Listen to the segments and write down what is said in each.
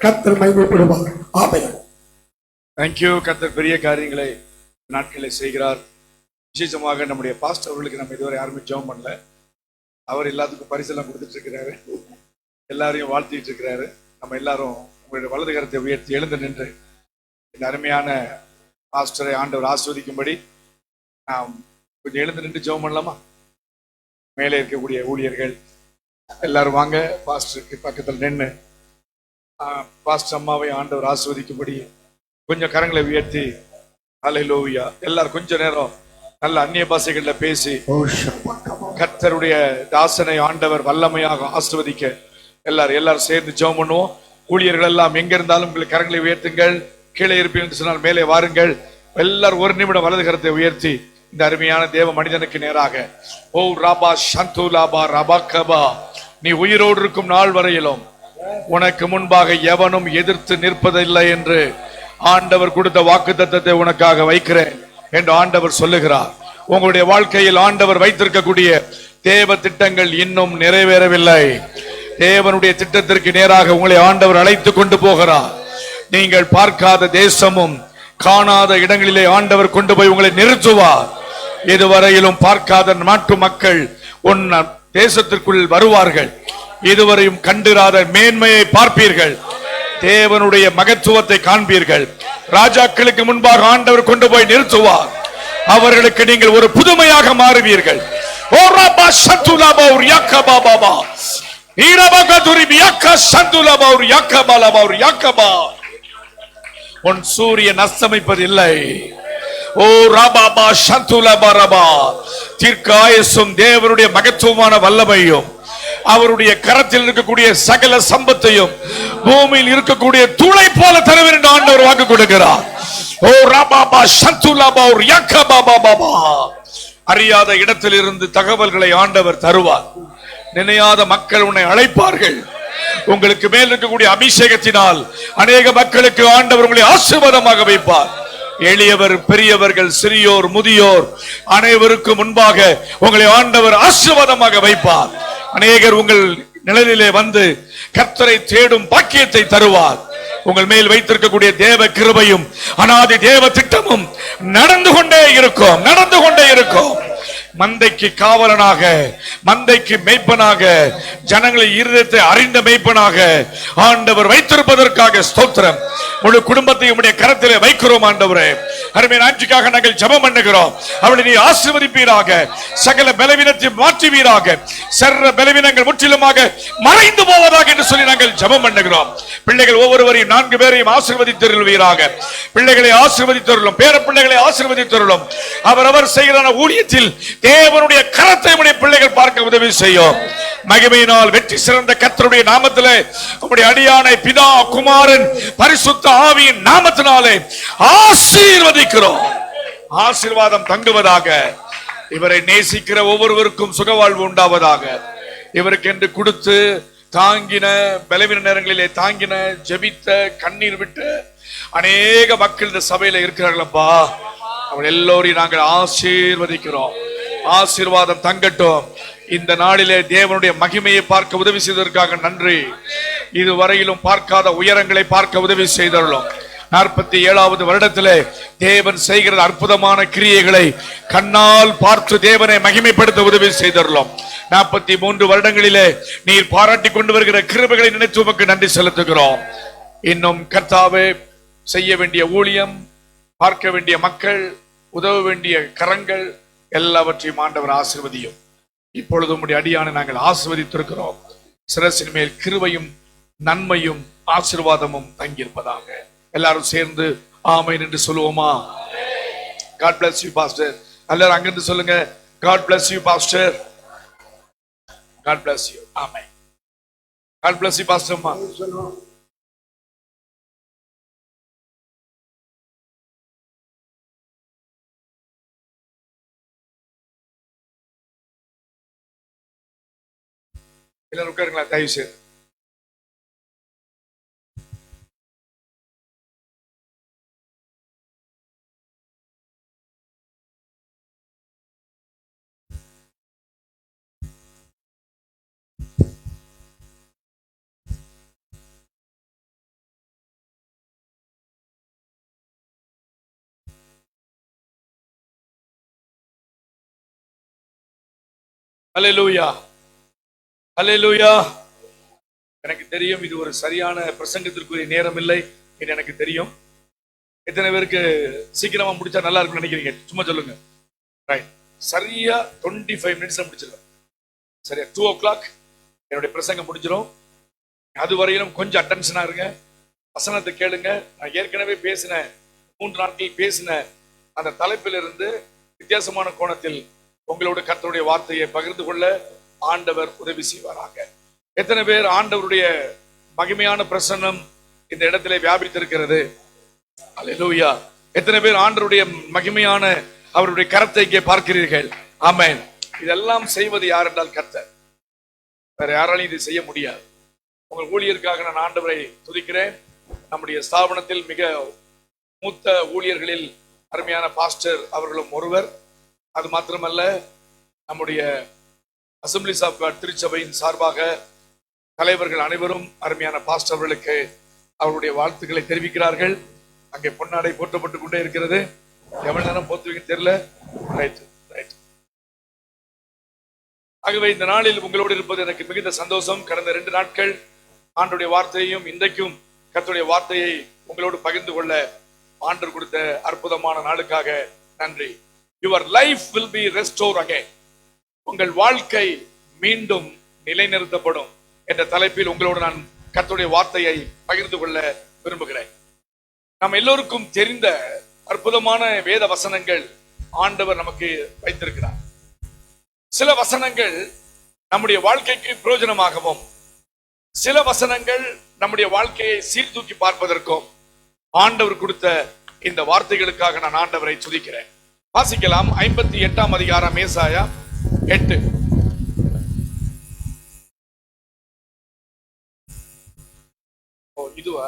கர்த்தர் மகிமைப்படுவார். ஆமென். தேங்க்யூ. கர்த்தர் பெரிய காரியங்களை நாட்களை செய்கிறார். விசேஷமாக நம்முடைய பாஸ்டர் அவர்களுக்கு நம்ம இதுவரை யாருமே ஜெபம் பண்ணல. அவர் எல்லாத்துக்கும் பரிசெல்லாம் கொடுத்துட்டு இருக்கிறாரு, எல்லாரையும் வாழ்த்திட்டு இருக்கிறாரு. நம்ம எல்லாரும் உங்களுடைய வலது கரத்தை உயர்த்தி எழுந்து நின்று இந்த அருமையான பாஸ்டரை ஆண்டவர் ஆஸ்வதிக்கும்படி நாம் கொஞ்சம் எழுந்து நின்று ஜெபம் பண்ணலாமா? மேலே இருக்கக்கூடிய ஊழியர்கள் எல்லாரும் வாங்க, பாஸ்டருக்கு பக்கத்தில் நின்று பாஸ்டர் அம்மாவை ஆண்டவர் ஆஸ்வதிக்கும்படி கொஞ்சம் கரங்களை உயர்த்தி ஹல்லேலூயா எல்லாரும் கொஞ்ச நேரம் நல்ல அந்நிய பாஷைகள்ல பேசி கர்த்தருடைய தாசனை ஆண்டவர் வல்லமையாக ஆஸ்வதிக்க எல்லாரும் சேர்ந்து ஜெபம் பண்ணுவோம். ஊழியர்கள் எல்லாம் எங்க இருந்தாலும் உங்களுக்கு கரங்களை உயர்த்துங்கள். கீழே இருப்பீர்கள் என்று சொன்னால் மேலே வாருங்கள். எல்லாரும் ஒரு நிமிடம் வலது கரத்தை உயர்த்தி இந்த அருமையான தேவ மனிதனுக்கு நேராக ஓ ராபா சந்து லாபா ரபா கபா, நீ உயிரோடு இருக்கும் நாள் வரையிலும் உனக்கு முன்பாக எவனும் எதிர்த்து நிற்பதில்லை என்று ஆண்டவர் கொடுத்த வாக்குத்தத்தத்தை உனக்காக வைக்கிறேன் என்று ஆண்டவர் சொல்லுகிறார். உங்களுடைய வாழ்க்கையில் ஆண்டவர் வைத்திருக்கக்கூடிய தேவ திட்டங்கள் இன்னும் நிறைவேறவில்லை. தேவனுடைய திட்டத்திற்கு நேராக உங்களை ஆண்டவர் அழைத்து கொண்டு போகிறார். நீங்கள் பார்க்காத தேசமும் காணாத இடங்களிலே ஆண்டவர் கொண்டு போய் உங்களை நிறுத்துவார். இதுவரையிலும் பார்க்காத நாட்டு மக்கள் உன் தேசத்திற்குள் வருவார்கள். இதுவரையும் கண்டிராத மேன்மையை பார்ப்பீர்கள். தேவனுடைய மகத்துவத்தை காண்பீர்கள். ராஜாக்களுக்கு முன்பாக ஆண்டவர் கொண்டு போய் நிறுத்துவார். அவர்களுக்கு நீங்கள் ஒரு புதுமையாக மாறுவீர்கள். ஓ ரபா சந்துலாபா ஒரு யாக்கபா பாபா நீரபகதுரி மியாக்கா சந்துலாபா ஒரு யாக்கபா லபா ஒரு யாக்கபா. உன் சூரியன் அஸ்தமிப்பதில்லை. ஓ ரபாபா சந்துலாபா ரபா. தீர்க்காயசும் தேவனுடைய மகத்துவமான வல்லமையும் அவருடைய கரத்தில் இருக்கக்கூடிய சகல சம்பத்தையும் பூமியில் இருக்கக்கூடிய தூளை போல தருவேன் என்று ஆண்டவர் வாக்கு கொடுக்கிறார். ஓ ரபாபா சந்துலாபா ஒரு யாக்கபா பாபா. அறியாத இடத்திலிருந்து தகவல்களை ஆண்டவர் தருவார். நினையாத மக்கள் உன்னை அழைப்பார்கள். உங்களுக்கு மேல் இருக்கக்கூடிய அபிஷேகத்தினால் அநேக மக்களுக்கு ஆண்டவர் உங்களை ஆசீர்வாதமாக வைப்பார். எளியவர், பெரியவர்கள், சிறியோர், முதியோர் அனைவருக்கும் முன்பாக உங்களை ஆண்டவர் ஆசீர்வாதமாக வைப்பார். அநேகர் உங்கள் நிழலிலே வந்து கர்த்தரை தேடும் பாக்கியத்தை தருவார். உங்கள் மேல் வைத்திருக்கக்கூடிய தேவ கிருபையும் அநாதி தேவ திட்டமும் நடந்து கொண்டே இருக்கும். மந்தைக்கு காவலனாக, மந்தைக்கு மேய்ப்பனாக, ஜனங்களை இருதயத்தை அறிந்த மேய்ப்பனாக ஆண்டவர் வைத்திருப்பதற்காக ஸ்தோத்திரம். முழு குடும்பத்தையும் உடைய கரத்திலே வைக்கிறோம் ஆண்டவரே. அருமையான ஆட்சிக்காக நாங்கள் ஜெபம் பண்ணுகிறோம். அவளை நீ ஆசீர்வதிப்பீராக. சகல பலவீனத்தை மாற்றுவீராக. சர்வ பலவீனங்கள் முற்றிலுமாக மறைந்து போவதாக என்று சொல்லி நாங்கள் ஜெபம் பண்ணுகிறோம். பிள்ளைகள் ஒவ்வொருவரையும் 4 பேரையும் ஆசீர்வதித்தருள்வீராக. பிள்ளைகளை ஆசீர்வதித்தருளும், பேர பிள்ளைகளை ஆசீர்வதித்தருளும். அவரவர் செய்கிற ஊழியத்தில் தேவனுடைய கரத்தை உடைய பிள்ளைகள் பார்க்க உதவி செய்யும். மகிமையினால் வெற்றி சிறந்த கர்த்தருடைய நாமத்திலே உம்முடைய அடியானை பிதா, குமாரன், பரிசுத்த ஆவியின் நாமத்தினாலே ஆசீர்வதிக்கிறோம். ஆசீர்வாதம் தங்குவதாக. இவரை நேசிக்கிற ஒவ்வொருவருக்கும் சுகவாழ்வு உண்டாவதாக. இவருக்கு என்று கொடுத்து தாங்கின, பலவீன நேரங்களிலே தாங்கின, ஜெபித்த, கண்ணீர் விட்டு அநேக மக்கள் இந்த சபையில இருக்கிறார்களப்பா. அவள் எல்லோரையும் நாங்கள் ஆசீர்வதிக்கிறோம். ஆசீர்வாதம் தங்கட்டும். இந்த நாளிலே தேவனுடைய மகிமையை பார்க்க உதவி செய்ததற்காக நன்றி. இதுவரையிலும் பார்க்காத உயரங்களை பார்க்க உதவி செய்தருளும். 47வது வருடத்திலே தேவன் செய்கிற அற்புதமான கிரியைகளை கண்ணால் பார்த்து தேவனை மகிமைப்படுத்த உதவி செய்தருளும். 43 வருடங்களிலே நீர் பாராட்டி கொண்டு வருகிற கிருபைகளை நினைத்து உமக்கு நன்றி செலுத்துகிறோம். இன்னும் கர்த்தாவே செய்ய வேண்டிய ஊழியம், பார்க்க வேண்டிய மக்கள், உதவ வேண்டிய கரங்கள் எல்லாவற்றையும் ஆண்டவர் ஆசீர்வதியும். இப்பொழுது உம்முடைய அடியானை நாங்கள் ஆசீர்வதித்திருக்கிறோம். சிரசின் மேல் கிருபையும் நன்மையும் ஆசீர்வாதமும் தங்கியிருப்பதாக. எல்லாரும் சேர்ந்து ஆமென் என்று சொல்லுவோமா? God bless you pastor. எல்லாரும் அங்கிருந்து சொல்லுங்க, God bless you pastor. God bless you. Amen. God bless you pastor அம்மா. எல்லாரும் உட்காருங்களா தயவு செய்து. அல்லேலூயா, அல்லேலூயா. எனக்கு தெரியும் இது ஒரு சரியான பிரசங்கத்திற்குரிய நேரம் இல்லை என்று எனக்கு தெரியும். எத்தனை பேருக்கு சீக்கிரமா முடிச்சா நல்லா இருக்கும்னு நினைக்கிறீங்க? சும்மா சொல்லுங்க. ரைட், சரியா 25 மினிட்ஸ்ல முடிச்சிருவேன். சரியா 2 o'clock என்னுடைய பிரசங்கம் முடிஞ்சிடும். அது வரையிலும் கொஞ்சம் அட்டென்ஷனா இருங்க, வசனத்தை கேளுங்க. நான் ஏற்கனவே பேசின 3 நாட்கள் பேசின அந்த தலைப்பிலிருந்து வித்தியாசமான கோணத்தில் உங்களோட கர்த்தருடைய வார்த்தையை பகிர்ந்து கொள்ள ஆண்டவர் உதவி செய்வாராக. எத்தனை பேர் ஆண்டவருடைய மகிமையான பிரசன்னம் இந்த இடத்திலே வியாபித்திருக்கிறது? அல்லேலூயா. எத்தனை பேர் ஆண்டவருடைய மகிமையான அவருடைய கரத்தை இங்கே பார்க்கிறீர்கள்? ஆமென். இதெல்லாம் செய்வது யார் என்றால் கர்த்தர். வேற யாராலையும் இது செய்ய முடியாது. உங்கள் ஊழியருக்காக நான் ஆண்டவரை துதிக்கிறேன். நம்முடைய ஸ்தாபனத்தில் மிக மூத்த ஊழியர்களில் அருமையான பாஸ்டர் அவர்களும் ஒருவர். அது மாத்திரமல்ல, நம்முடைய அசம்பிளிஸ் ஆஃப் காட் திருச்சபையின் சார்பாக தலைவர்கள் அனைவரும் அருமையான பாஸ்டர் அவர்களுக்கு அவருடைய வாழ்த்துக்களை தெரிவிக்கிறார்கள். அங்கே பொன்னாடை போற்றப்பட்டு கொண்டே இருக்கிறது. எவ்வளவு நேரம் போத்துவீங்கன்னு தெரியல. Right right. ஆகவே இந்த நாளில் உங்களோடு இருப்பது எனக்கு மிகுந்த சந்தோஷம். கடந்த 2 நாட்கள் ஆண்டுடைய வார்த்தையையும் இன்றைக்கும் கர்த்தருடைய வார்த்தையை உங்களோடு பகிர்ந்து கொள்ள ஆண்டவர் கொடுத்த அற்புதமான நாளுக்காக நன்றி. Your life will be restore again. உங்கள் வாழ்க்கை மீண்டும் நிலைநிறுத்தப்படும் என்ற தலைப்பில் உங்களோடு நான் கர்த்தருடைய வார்த்தையை பகிர்ந்து கொள்ள விரும்புகிறேன். நாம் எல்லோருக்கும் தெரிந்த அற்புதமான வேத வசனங்கள் ஆண்டவர் நமக்கு வைத்திருக்கிறார். சில வசனங்கள் நம்முடைய வாழ்க்கைக்கு பிரயோஜனமாகவும், சில வசனங்கள் நம்முடைய வாழ்க்கையை சீர்தூக்கி பார்ப்பதற்கும் ஆண்டவர் கொடுத்த இந்த வார்த்தைகளுக்காக நான் ஆண்டவரை துதிக்கிறேன். வாசிக்கலாம். 58ஆம் அதிகாரம் ஏசாயா 8. இதுவா?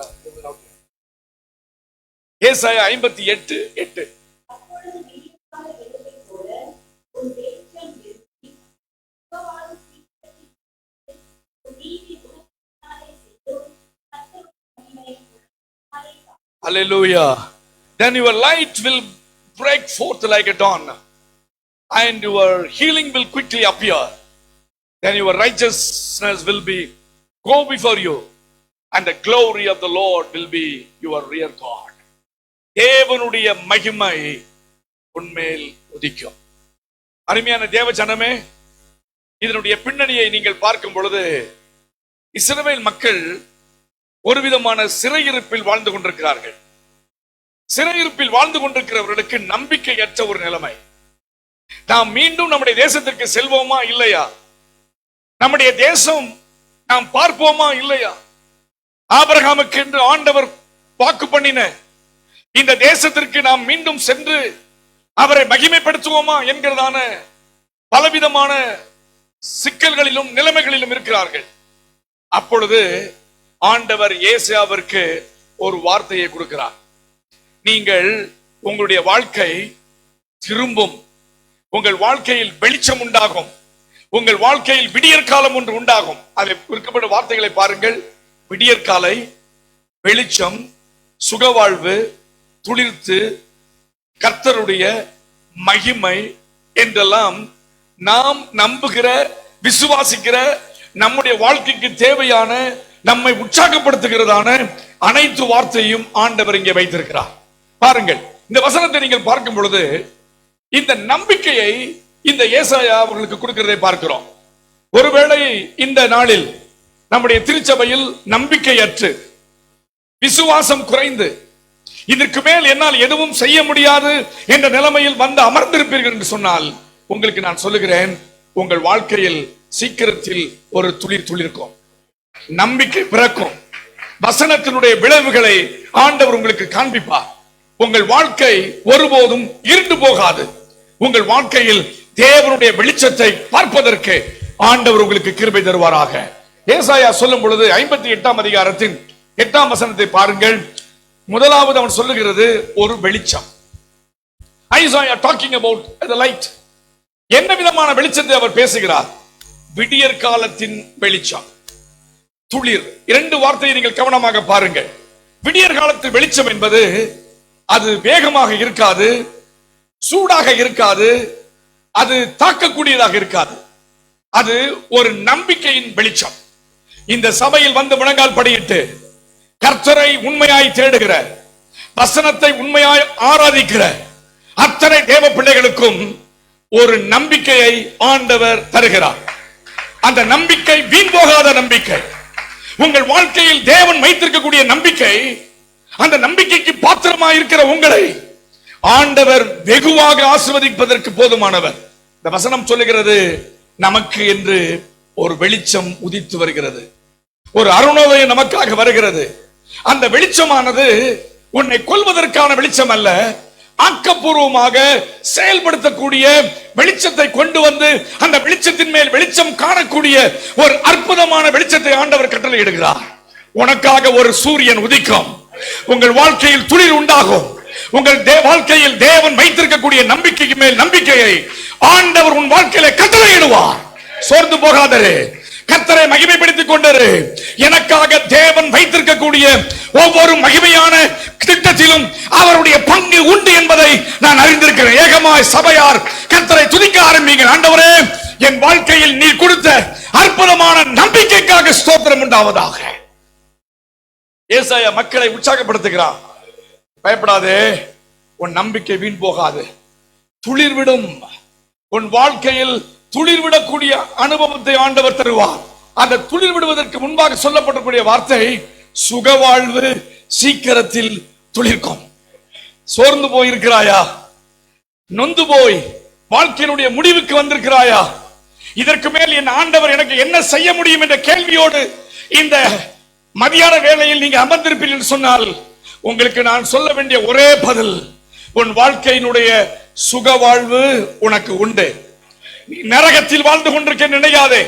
ஏசாயா 58:8. Hallelujah. Then your light will break forth like a dawn, and your healing will quickly appear. Then your righteousness will be go before you, and the glory of the Lord will be your rear guard. தேவனுடைய மகிமை உன்மேல் உதிக்கும். அருமையான தேவ ஜனமே, இதனுடைய பின்னணியை நீங்கள் பார்க்கும் பொழுது இஸ்ரவேல் மக்கள் ஒரு விதமான சிறையிருப்பில் வாழ்ந்து கொண்டிருக்கிறார்கள். சிறையிருப்பில் வாழ்ந்து கொண்டிருக்கிறவர்களுக்கு நம்பிக்கையற்ற ஒரு நிலைமை. நாம் மீண்டும் நம்முடைய தேசத்திற்கு செல்வோமா இல்லையா? நம்முடைய தேசம் நாம் பார்ப்போமா இல்லையா? ஆபிரகாமுக்கு என்று ஆண்டவர் வாக்கு பண்ணின இந்த தேசத்திற்கு நாம் மீண்டும் சென்று அவரை மகிமைப்படுத்துவோமா என்கிறதான பலவிதமான சிக்கல்களிலும் நிலைமைகளிலும் இருக்கிறார்கள். அப்பொழுது ஆண்டவர் ஏசாயாவிற்கு ஒரு வார்த்தையை கொடுக்கிறார். நீங்கள் உங்களுடைய வாழ்க்கை திரும்பும், உங்கள் வாழ்க்கையில் வெளிச்சம் உண்டாகும், உங்கள் வாழ்க்கையில் விடியற் காலம் ஒன்று உண்டாகும். அதில் குறிக்கப்பட்ட வார்த்தைகளை பாருங்கள். விடியற்காலை, வெளிச்சம், சுகவாழ்வு, துளிர்த்து, கர்த்தருடைய மகிமை என்றெல்லாம் நாம் நம்புகிற, விசுவாசிக்கிற, நம்முடைய வாழ்க்கைக்கு தேவையான, நம்மை உற்சாகப்படுத்துகிறதான அனைத்து வார்த்தையும் ஆண்டவர் இங்கே வைத்திருக்கிறார். பாருங்கள், இந்த வசனத்தை நீங்கள் பார்க்கும் பொழுது இந்த நம்பிக்கையை இந்த ஏசாயா அவர்களுக்கு கொடுக்கிறதை பார்க்கிறோம். ஒருவேளை இந்த நாளில் நம்முடைய திருச்சபையில் நம்பிக்கையற்று, விசுவாசம் குறைந்து, இதற்கு மேல் என்னால் எதுவும் செய்ய முடியாது என்ற நிலைமையில் வந்து அமர்ந்திருப்பீர்கள் என்று சொன்னால், உங்களுக்கு நான் சொல்லுகிறேன், உங்கள் வாழ்க்கையில் சீக்கிரத்தில் ஒரு துளிர் துளிர்க்கும், நம்பிக்கை பிறக்கும், வசனத்தினுடைய விளைவுகளை ஆண்டவர் உங்களுக்கு காண்பிப்பார். உங்கள் வாழ்க்கை ஒருபோதும் இருண்டு போகாது. உங்கள் வாழ்க்கையில் தேவனுடைய வெளிச்சத்தை பார்ப்பதற்கு ஆண்டவர் உங்களுக்கு கிருபை தருவாராக. ஏசாயா சொல்லும் பொழுது 58ஆம் அதிகாரத்தின் 8ஆம் வசனத்தை பாருங்கள். முதலாவது அவன் சொல்லுகிறது ஒரு வெளிச்சம். Isaiah talking about the light. என்ன விதமான வெளிச்சத்தை அவர் பேசுகிறார்? விடியற் காலத்தின் வெளிச்சம், துளிர். 2 வார்த்தையை நீங்கள் கவனமாக பாருங்கள். விடியற் காலத்து வெளிச்சம் என்பது அது வேகமாக இருக்காது, சூடாக இருக்காது, அது தாக்கக்கூடியதாக இருக்காது. அது ஒரு நம்பிக்கையின் வெளிச்சம். இந்த சபையில் வந்து முழங்கால் படியிட்டு கர்த்தரை உண்மையாய் தேடுகிற, வசனத்தை உண்மையாய் ஆராதிக்கிற அத்தனை தேவ பிள்ளைகளுக்கும் ஒரு நம்பிக்கையை ஆண்டவர் தருகிறார். அந்த நம்பிக்கை வீண் போகாத நம்பிக்கை. உங்கள் வாழ்க்கையில் தேவன் வைத்திருக்கக்கூடிய நம்பிக்கை, அந்த நம்பிக்கைக்கு பாத்திரமாக இருக்கிற உங்களை ஆண்டவர் வெகுவாக ஆசீர்வதிப்பதற்கு போதுமானவர். இந்த வசனம் சொல்லுகிறது, நமக்கு என்று ஒரு வெளிச்சம் உதித்து வருகிறது, ஒரு அருணோதயம் நமக்காக வருகிறது. அந்த வெளிச்சமானது உன்னை கொல்வதற்கான வெளிச்சம் அல்ல, ஆக்கப்பூர்வமாக செயல்படுத்தக்கூடிய வெளிச்சத்தை கொண்டு வந்து அந்த வெளிச்சத்தின் மேல் வெளிச்சம் காணக்கூடிய ஒரு அற்புதமான வெளிச்சத்தை ஆண்டவர் கட்டளையிடுகிறார். உனக்காக ஒரு சூரியன் உதிக்கும், உங்கள் வாழ்க்கையில் துளிர் உண்டாகும். உங்கள் வாழ்க்கையில் தேவன் வைத்திருக்கக்கூடிய நம்பிக்கைக்கு மேல் நம்பிக்கையை ஆண்டவர் உன் வாழ்க்கையில கட்டளையிடுவார். சோர்ந்து போகாதே, கர்த்தரை மகிமைப்படுத்திக் கொண்டரு. எனக்காக தேவன் வைத்திருக்கக்கூடிய ஒவ்வொரு மகிமையான திட்டத்திலும் அவருடைய பங்கு உண்டு என்பதை நான் அறிந்திருக்கிறேன். ஏகமாய் சபையார் கர்த்தரை துதிக்க ஆரம்பிங்க. ஆண்டவரே, என் வாழ்க்கையில் நீ கொடுத்த அற்புதமான நம்பிக்கைக்காக ஸ்தோத்திரம் உண்டாவதாக. ஏசாயா மக்களை உற்சாகப்படுத்துகிறார். பயப்படாதே, உன் நம்பிக்கை வீண் போகாது, துளிர்விடும். உன் வாழ்க்கையில் துளிர்விடக்கூடிய அனுபவத்தை ஆண்டவர் தருவார். அந்த துளிர் விடுவதற்கு முன்பாக சொல்லப்படக்கூடிய வார்த்தை சுகவாழ்வு சீக்கிரத்தில் துளிர்க்கும். சோர்ந்து போயிருக்கிறாயா? நொந்து போய் வாழ்க்கையினுடைய முடிவுக்கு வந்திருக்கிறாயா? இதற்கு மேல் என் ஆண்டவர் எனக்கு என்ன செய்ய முடியும் என்ற கேள்வியோடு இந்த மதியான வேளையில் நீங்க அமர்ந்திருப்பீர்கள் என்று சொன்னால் உங்களுக்கு நான் சொல்ல வேண்டிய ஒரே பதில், உன் வாழ்க்கையினுடைய சுகவாழ்வு உனக்கு உண்டு. நீ நரகத்தில் வாழ்ந்து கொண்டிருக்க நினையாதே,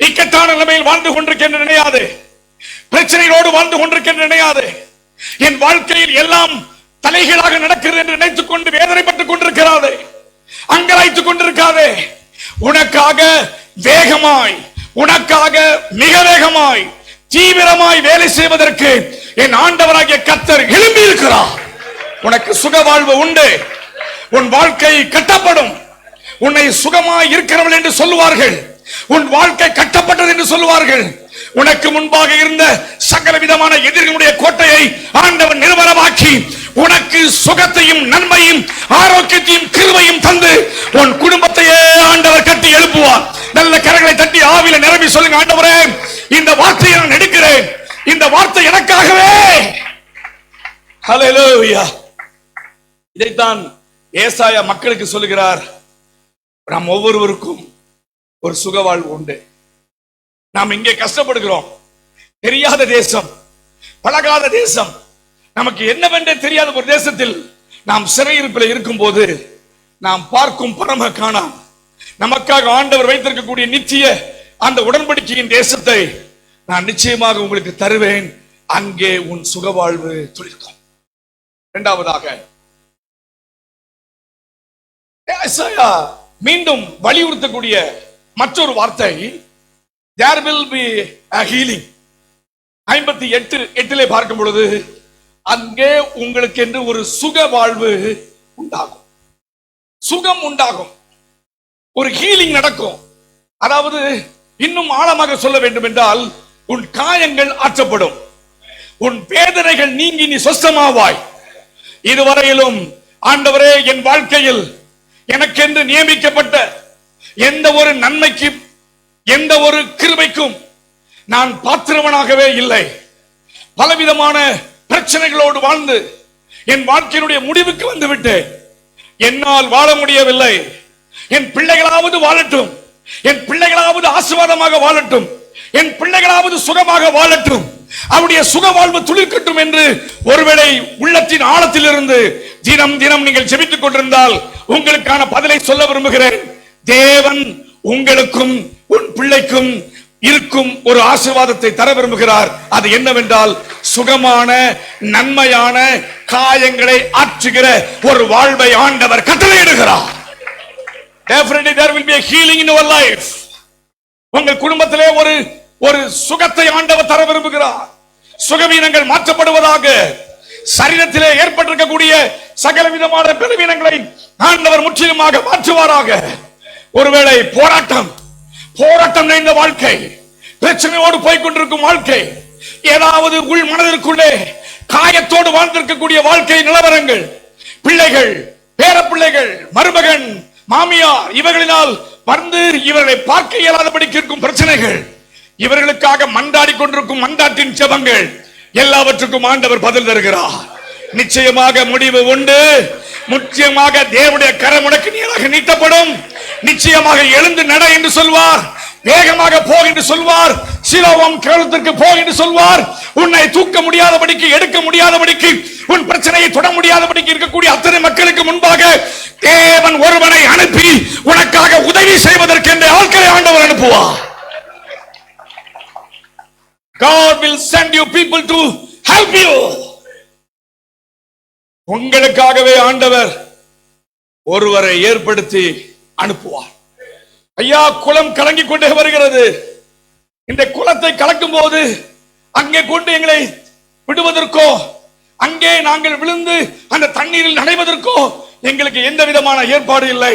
இக்கட்டான நிலைமையில் வாழ்ந்து கொண்டிருக்க நினையாதே, பிரச்சனைகளோடு வாழ்ந்து கொண்டிருக்க நினையாதே. என் வாழ்க்கையில் எல்லாம் தலைகளாக நடக்கிறது என்று நினைத்துக் கொண்டு வேதனைப்பட்டுக் கொண்டிருக்கிறாதே, அங்கலாய்த்துக் கொண்டிருக்காதே. உனக்காக வேகமாய், உனக்காக மிக வேகமாய், தீவிரமாய் வேலை செய்வதற்கு என் ஆண்டவராகிய கர்த்தர் எழும்பி இருக்கிறார். உனக்கு சுகவாழ்வு உண்டு. உன் வாழ்க்கை கட்டப்படும். உன்னை சுகமாய் இருக்கிறவள் என்று சொல்லுவார்கள், உன் வாழ்க்கை கட்டப்பட்டது என்று சொல்லுவார்கள். உனக்கு முன்பாக இருந்த சகல விதமான எதிர்களுடைய கோட்டையை ஆண்டவன் நிர்மலமாக்கி உனக்கு சுகத்தையும் நன்மையும் ஆரோக்கியத்தையும் கிருபையும் தந்து உன் குடும்பத்தையே ஆண்டவர் கட்டி எழுப்புவார். நல்ல கரங்களை தட்டி ஆவியில நிரம்பி சொல்லுங்க, ஆண்டவரே, இந்த வார்த்தையை நான் எடுக்கிறேன், இந்த வார்த்தை எனக்காகவே. ஹல்லேலூயா. இதைத்தான் ஏசாயா மக்களுக்கு சொல்லுகிறார். நாம் ஒவ்வொருவருக்கும் ஒரு சுகவாழ்வு உண்டு. நாம் இங்கே கஷ்டப்படுகிறோம். தெரியாத தேசம், பழகாத தேசம், நமக்கு என்னவென்றே தெரியாத ஒரு தேசத்தில் நாம் சிறையிருப்பில் இருக்கும் போது நாம் பார்க்கும் பரம காணாம் நமக்காக ஆண்டவர் வைத்திருக்கக்கூடிய நித்திய அந்த உடன்படிக்கையின் தேசத்தை நான் நிச்சயமாக உங்களுக்கு தருவேன். அங்கே உன் சுகவாழ்வு துளிர்க்கும். இரண்டாவதாக ஏசாயா மீண்டும் வலியுறுத்தக்கூடிய மற்றொரு வார்த்தை, there will be a healing. 58:8 பார்க்கும் பொழுது அங்கே உங்களுக்கு என்று ஒரு சுக வாழ்வு உண்டாகும், சுகம் உண்டாகும், ஒரு ஹீலிங் நடக்கும். அதாவது இன்னும் ஆழமாக சொல்ல வேண்டும் என்றால், உன் காயங்கள் ஆற்றப்படும், உன் வேதனைகள் நீங்கி நீ சொஸ்தமாவாய். இதுவரையிலும் ஆண்டவரே, என் வாழ்க்கையில் எனக்கென்று நியமிக்கப்பட்ட எந்த ஒரு நன்மைக்கும் எந்த ஒரு கிருபைக்கும் நான் பாத்திரவனாகவே இல்லை. பலவிதமான பிரச்சனைகளோடு வாழ்ந்து என் வாழ்க்கையினுடைய முடிவுக்கு வந்துவிட்டேன். என்னால் வாழ முடியவில்லை. என் பிள்ளைகளாவது வாழட்டும், என் பிள்ளைகளாவது ஆசீர்வாதமாக வாழட்டும், என் பிள்ளைகளாவது சுகமாக வாழட்டும், அவருடைய சுக வாழ்வு துளிர்க்கட்டும் என்று ஒருவேளை உள்ளத்தின் ஆழத்தில் இருந்து தினம் தினம் நீங்கள் ஜெபித்துக் கொண்டிருந்தால் உங்களுக்கான பதிலை சொல்ல விரும்புகிறேன். தேவன் உங்களுக்கும் உன் பிள்ளைக்கும் இருக்கும் ஒரு ஆசீர்வாதத்தை தர விரும்புகிறார். அது என்னவென்றால், சுகமான நன்மையான காயங்களை ஆற்றுகிற ஒரு வாழ்வை ஆண்டவர் கட்டளையிடுகிறார். Definitely there will be a healing in your life. உங்கள் குடும்பத்திலே ஒரு சுகத்தை ஆண்டவர் தர விரும்புகிறார். சுகவீனங்கள் மாற்றப்படுவதாக, சரீரத்திலே ஏற்பட்டிருக்கக்கூடிய சகல விதமான பலவீனங்களை ஆண்டவர் முற்றிலுமாக மாற்றுவாராக. ஒருவேளை போராட்டம், போராட்டம் நிறைந்த வாழ்க்கை, பிரச்சனையோடு போய்கொண்டிருக்கும் வாழ்க்கை, ஏதாவது உள் மனதிற்குள்ளே காயத்தோடு வாழ்ந்திருக்கக்கூடிய வாழ்க்கை நிலவரங்கள், பிள்ளைகள், பேரப்பிள்ளைகள், மருமகன், மாமியார், இவர்களினால் வந்து இவர்களை பார்க்க இயலாதபடிக்கு இருக்கும் பிரச்சனைகள், இவர்களுக்காக மன்றாடி கொண்டிருக்கும் மன்றாட்டின் ஜெபங்கள், எல்லாவற்றுக்கும் ஆண்டவர் பதில் தருகிறார். நிச்சயமாக முடிவு உண்டு. நிச்சயமாக தேவனுடைய கரம் உனக்கு நேராக நீட்டப்படும். நிச்சயமாக எழுந்து நட என்று சொல்வார். வேகமாக போ என்று சொல்வார். சிலோவாம் கேளத்திற்கு போ என்று சொல்வார். உன்னை தூக்க முடியாதபடிக்கு, எடுக்க முடியாதபடிக்கு, உன் பிரச்சனையை தொட முடியாதபடிக்கு இருக்கக்கூடிய அத்தனை மக்களுக்கு முன்பாக தேவன் ஒருவனை அனுப்பி உனக்காக உதவி செய்வதற்கு என்ற ஆட்களை ஆண்டவர் அனுப்புவார். God will send you people to help you. உங்களுக்காகவே ஆண்டவர் ஒருவரை ஏற்படுத்தி அனுப்புவார். ஐயா, குளம் கலங்கிக் கொண்டே வருகிறது. இந்த குளத்தை கலக்கும் போது அங்கே கொண்டு எங்களை விடுவதற்கோ, அங்கே நாங்கள் விழுந்து அந்த தண்ணீரில் நனைவதற்கோ எங்களுக்கு எந்த விதமான ஏற்பாடு இல்லை.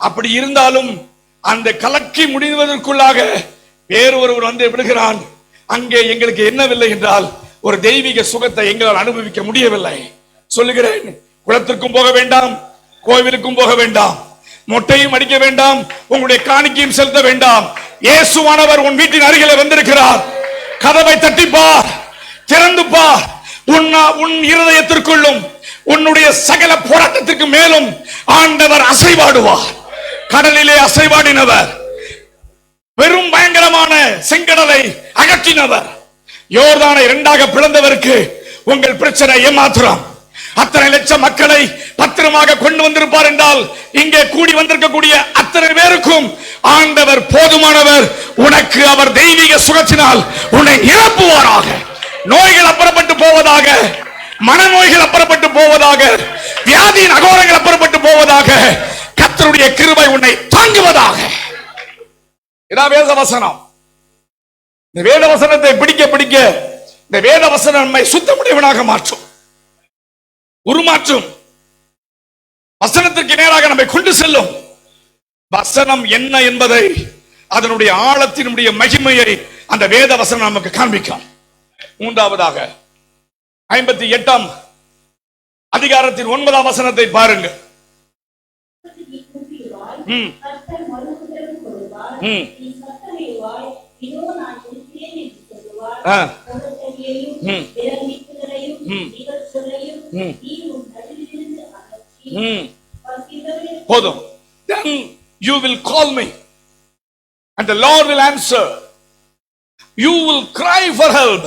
அப்படி இருந்தாலும் அந்த கலக்கி முடிவதற்குள்ளாக வேறு ஒருவர் வந்து விடுகிறான். அங்கே எங்களுக்கு என்னவில்லை என்றால் ஒரு தெய்வீக சுகத்தை எங்களால் அனுபவிக்க முடியவில்லை. சொல்லுகிறேன், குளத்திற்கும் போக வேண்டாம், கோவிலுக்கும் போக வேண்டாம், மொட்டையும் அடிக்க வேண்டாம், உங்களுடைய காணிக்கையும் செலுத்த வேண்டாம். இயேசுவானவர் உன் வீட்டின் அருகிலே வந்திருக்கிறார். கதவை தட்டிப்பார், திறந்து பார். உன் இருதயத்திற்குள்ளும் உன்னுடைய சகல போராட்டத்திற்கு மேலும் ஆண்டவர் அசைவாடுவார். கடலிலே அசைவாடினவர், வெறும் பயங்கரமான செங்கடலை அகற்றினவர், யோர்தானை இரண்டாக பிளந்தவருக்கு உங்கள் பிரச்சனை ஏமாத்திரம். அத்தனை லட்சம் மக்களை பத்திரமாக கொண்டு வந்திருப்பார் என்றால் இங்கே கூடி வந்திருக்கக்கூடிய அத்தனை பேருக்கும் ஆண்டவர் போதுமானவர். உனக்கு அவர் தெய்வீக சுகத்தினால் உன்னை நிரப்புவாராக. நோய்கள் அப்புறப்பட்டு போவதாக, மனநோய்கள் அப்புறப்பட்டு போவதாக, வியாதியின் அகோரங்கள் அப்புறப்பட்டு போவதாக, கர்த்தருடைய கிருபை உன்னை தாங்குவதாக. இதான் வேத வசனம். இந்த வேத வசனத்தை பிடிக்க பிடிக்க இந்த வேத வசனம் நம்மை சுத்தமுடையவனாக மாற்றும், உருமாற்றும். வசனத்திற்கு நேராக நம்மை கொண்டு செல்லும். வசனம் என்ன என்பதை, அதனுடைய ஆழத்தினுடைய மகிமையை அந்த வேத வசனம் நமக்கு காண்பிக்கும். மூன்றாவதாக 58ஆம் அதிகாரத்தின் 9ஆம் வசனத்தை பாருங்க. போதும். Then you will call me and the Lord will answer. You will cry for help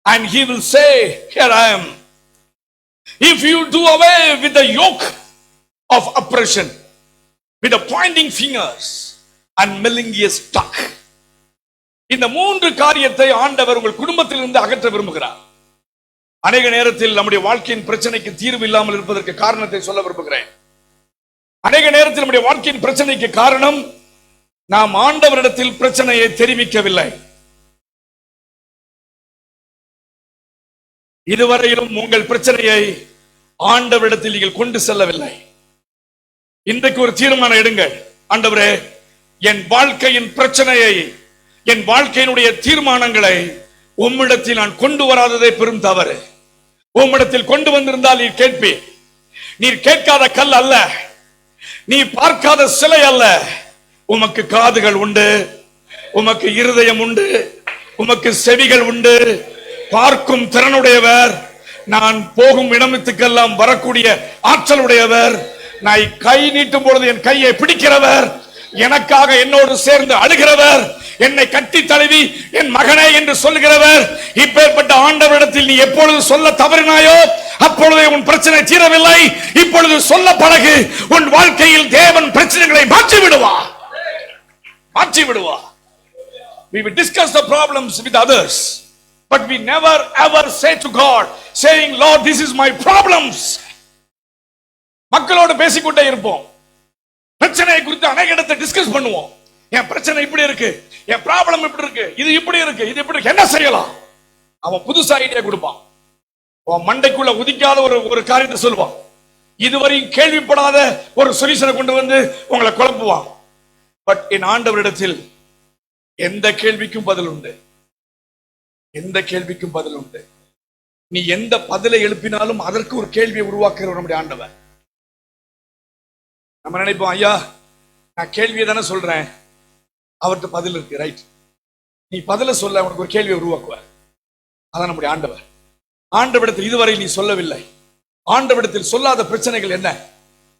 and he will say, here I am. If you do away with the yoke of oppression, with the pointing fingers and melodious talk. இந்த மூன்று காரியத்தை ஆண்டவர் உங்கள் குடும்பத்திலிருந்து அகற்ற விரும்புகிறார். அநேக நேரத்தில் நம்முடைய வாழ்க்கையின் பிரச்சனைக்கு தீர்வு இல்லாமல் இருப்பதற்கு காரணத்தை சொல்ல விரும்புகிறேன். அநேக நேரத்தில் நம்முடைய வாழ்க்கையின் பிரச்சனைக்கு காரணம் நாம் ஆண்டவரிடத்தில் பிரச்சனையை தெரிவிக்கவில்லை. இதுவரையிலும் உங்கள் பிரச்சனையை ஆண்டவரிடத்தில் நீங்கள் கொண்டு செல்லவில்லை. இன்றைக்கு ஒரு தீர்மானம் எடுங்கள். ஆண்டவரே, என் வாழ்க்கையின் பிரச்சனையை, என் வாழ்க்கையினுடைய தீர்மானங்களை உம்மிடத்தில் நான் கொண்டு வராததே பெரும் தவறு. உம்மிடத்தில் கொண்டு வந்திருந்தால் நீர் கேட்பீர். நீர் கேட்காத கல் அல்ல, நீ பார்க்காத சிலை அல்ல. உமக்கு காதுகள் உண்டு, உமக்கு இருதயம் உண்டு, உமக்கு செவிகள் உண்டு, பார்க்கும் திறனுடையவர். நான் போகும் இடத்துக்கெல்லாம் வரக்கூடிய ஆற்றலுடையவர். நான் கை நீட்டும் பொழுது என் கையை பிடிக்கிறவர், எனக்காக என்னோடு சேர்ந்து அழுகிறவர், என்னை கட்டி தழுவி என் மகனே என்று சொல்லுகிறவர். இப்பேற்பட்ட ஆண்டவரிடத்தில் நீ எப்பொழுது சொல்ல தவறினாயோ அப்பொழுதே உன் பிரச்சனை தீரவில்லை. இப்பொழுது சொல்ல பழகு. உன் வாழ்க்கையில் தேவன் பிரச்சனைகளை மாற்றி விடுவார், மாற்றி விடுவார். We will discuss the problems with others, but we never ever say to God, saying, Lord, this is my problems. மக்களோடு பேசிக்கொண்டே இருப்போம். பிரச்சனையை குறித்து அநேக இடத்தை டிஸ்கஸ் பண்ணுவோம். என் பிரச்சனை இப்படி இருக்கு, என் ப்ராப்ளம் இப்படி இருக்கு, இது இப்படி இருக்கு, இது இப்படி இருக்கு, என்ன செய்யலாம்? அவன் புதுசா ஐடியா கொடுப்பான். அவன் மண்டைக்குள்ள உதிக்காத ஒரு காரியத்தை சொல்லுவான். இதுவரை கேள்விப்படாத ஒரு சொல்யூஷனை கொண்டு வந்து உங்களை குழப்புவான். பட் என் ஆண்டவரிடத்தில் எந்த கேள்விக்கும் பதில் உண்டு. எந்த கேள்விக்கும் பதில் உண்டு. நீ எந்த பதிலை எழுப்பினாலும் அதற்கு ஒரு கேள்வியை உருவாக்குற நம்முடைய ஆண்டவர். நம்ம நினைப்போம், ஐயா நான் கேள்வியை தானே சொல்றேன், அவர்கிட்ட பதில் இருக்கு, ரைட். நீ பதில சொல்ல அவனுக்கு ஒரு கேள்வியை உருவாக்குவார். அதான் நம்முடைய ஆண்டவர். ஆண்டவரிடத்தில் இதுவரை நீ சொல்லவில்லை. ஆண்டவரிடத்தில் சொல்லாத பிரச்சனைகள் என்ன?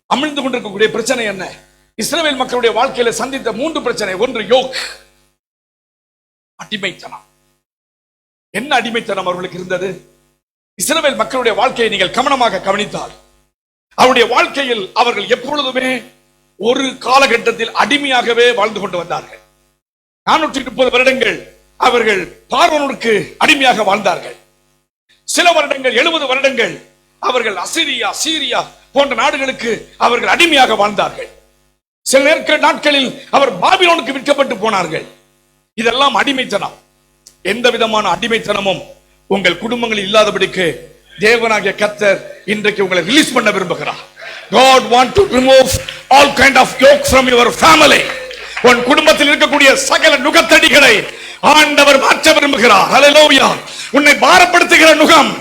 அமிழ்ந்து கொண்டிருக்கக்கூடிய பிரச்சனை என்ன? இஸ்ரவேல் மக்களுடைய வாழ்க்கையில சந்தித்த 3 பிரச்சனை. ஒன்று யோக், அடிமைத்தனம். என்ன அடிமைத்தனம் அவர்களுக்கு இருந்தது? இஸ்ரவேல் மக்களுடைய வாழ்க்கையை நீங்கள் கவனமாக கவனித்தால் அவருடைய வாழ்க்கையில் அவர்கள் எப்பொழுதுமே ஒரு காலகட்டத்தில் அடிமையாகவே வாழ்ந்து கொண்டு வந்தார்கள். 430 வருடங்கள் அவர்கள் பார்வோனுக்கு அடிமையாக வாழ்ந்தார்கள். சில வருடங்கள் 70 வருடங்கள் அவர்கள் அசிரியா, சீரியா போன்ற நாடுகளுக்கு அவர்கள் அடிமையாக வாழ்ந்தார்கள். சில நாட்களில் அவர் பாபிலோனுக்கு விற்கப்பட்டு போனார்கள். இதெல்லாம் அடிமைத்தனம். எந்த விதமான அடிமைத்தனமும் உங்கள் குடும்பங்களில் இல்லாதபடிக்கு தேவனாகிய கர்த்தர் இன்றைக்கு உங்களை ரிலீஸ் பண்ண விரும்புகிறார். God want to remove all kind of yoke from your family. உன் குடும்பத்தில் இருக்கக்கூடிய சகல நுகத்தடிகளை ஆண்டவர் மாற்ற விரும்புகிறார். ஹல்லேலூயா. உன்னை பாரப்படுத்துகிற நுகம்,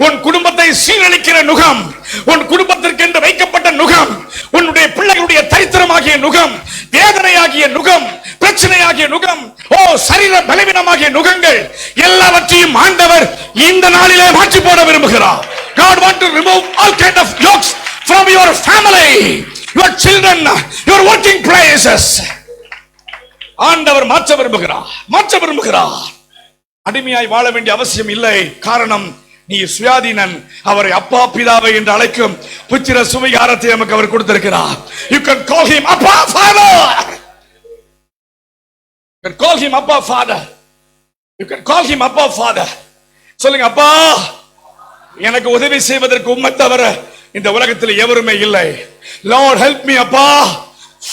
உன் குடும்பத்தை சீரழிக்கிற நுகம், உன் குடும்பத்திற்கு என்று வைக்கப்பட்ட நுகம், உன்னுடைய பிள்ளைகளுடைய தரித்திரமாகிய நுகம், வேதனையாகிய நுகம், பிரச்சனையாகிய நுகம், சரீர பலவீனமாகிய நுகங்கள் எல்லாவற்றையும் ஆண்டவர் இந்த நாளிலே மாற்றி போட விரும்புகிறார். God want to remove all kind of yokes from your family, your children, your working places. ஆண்டவர் மாற்ற விரும்புகிறார். அடிமையாய் வாழ வேண்டிய அவசியம் இல்லை. காரணம், நீ சுயாதீனன். அவரை அப்பா பிதாவை என்று அழைக்கும் புத்திர சுவிகாரத்தை நமக்கு அவர் கொடுத்திருக்கிறார். You can call him Abba Father. You can call him Abba Father. You can call him Abba Father. சொல்லுங்க, அப்பா எனக்கு உதவி செய்வதற்கு உம்மை தவிர இந்த உலகத்தில் எவருமே இல்லை. Lord help me அப்பா.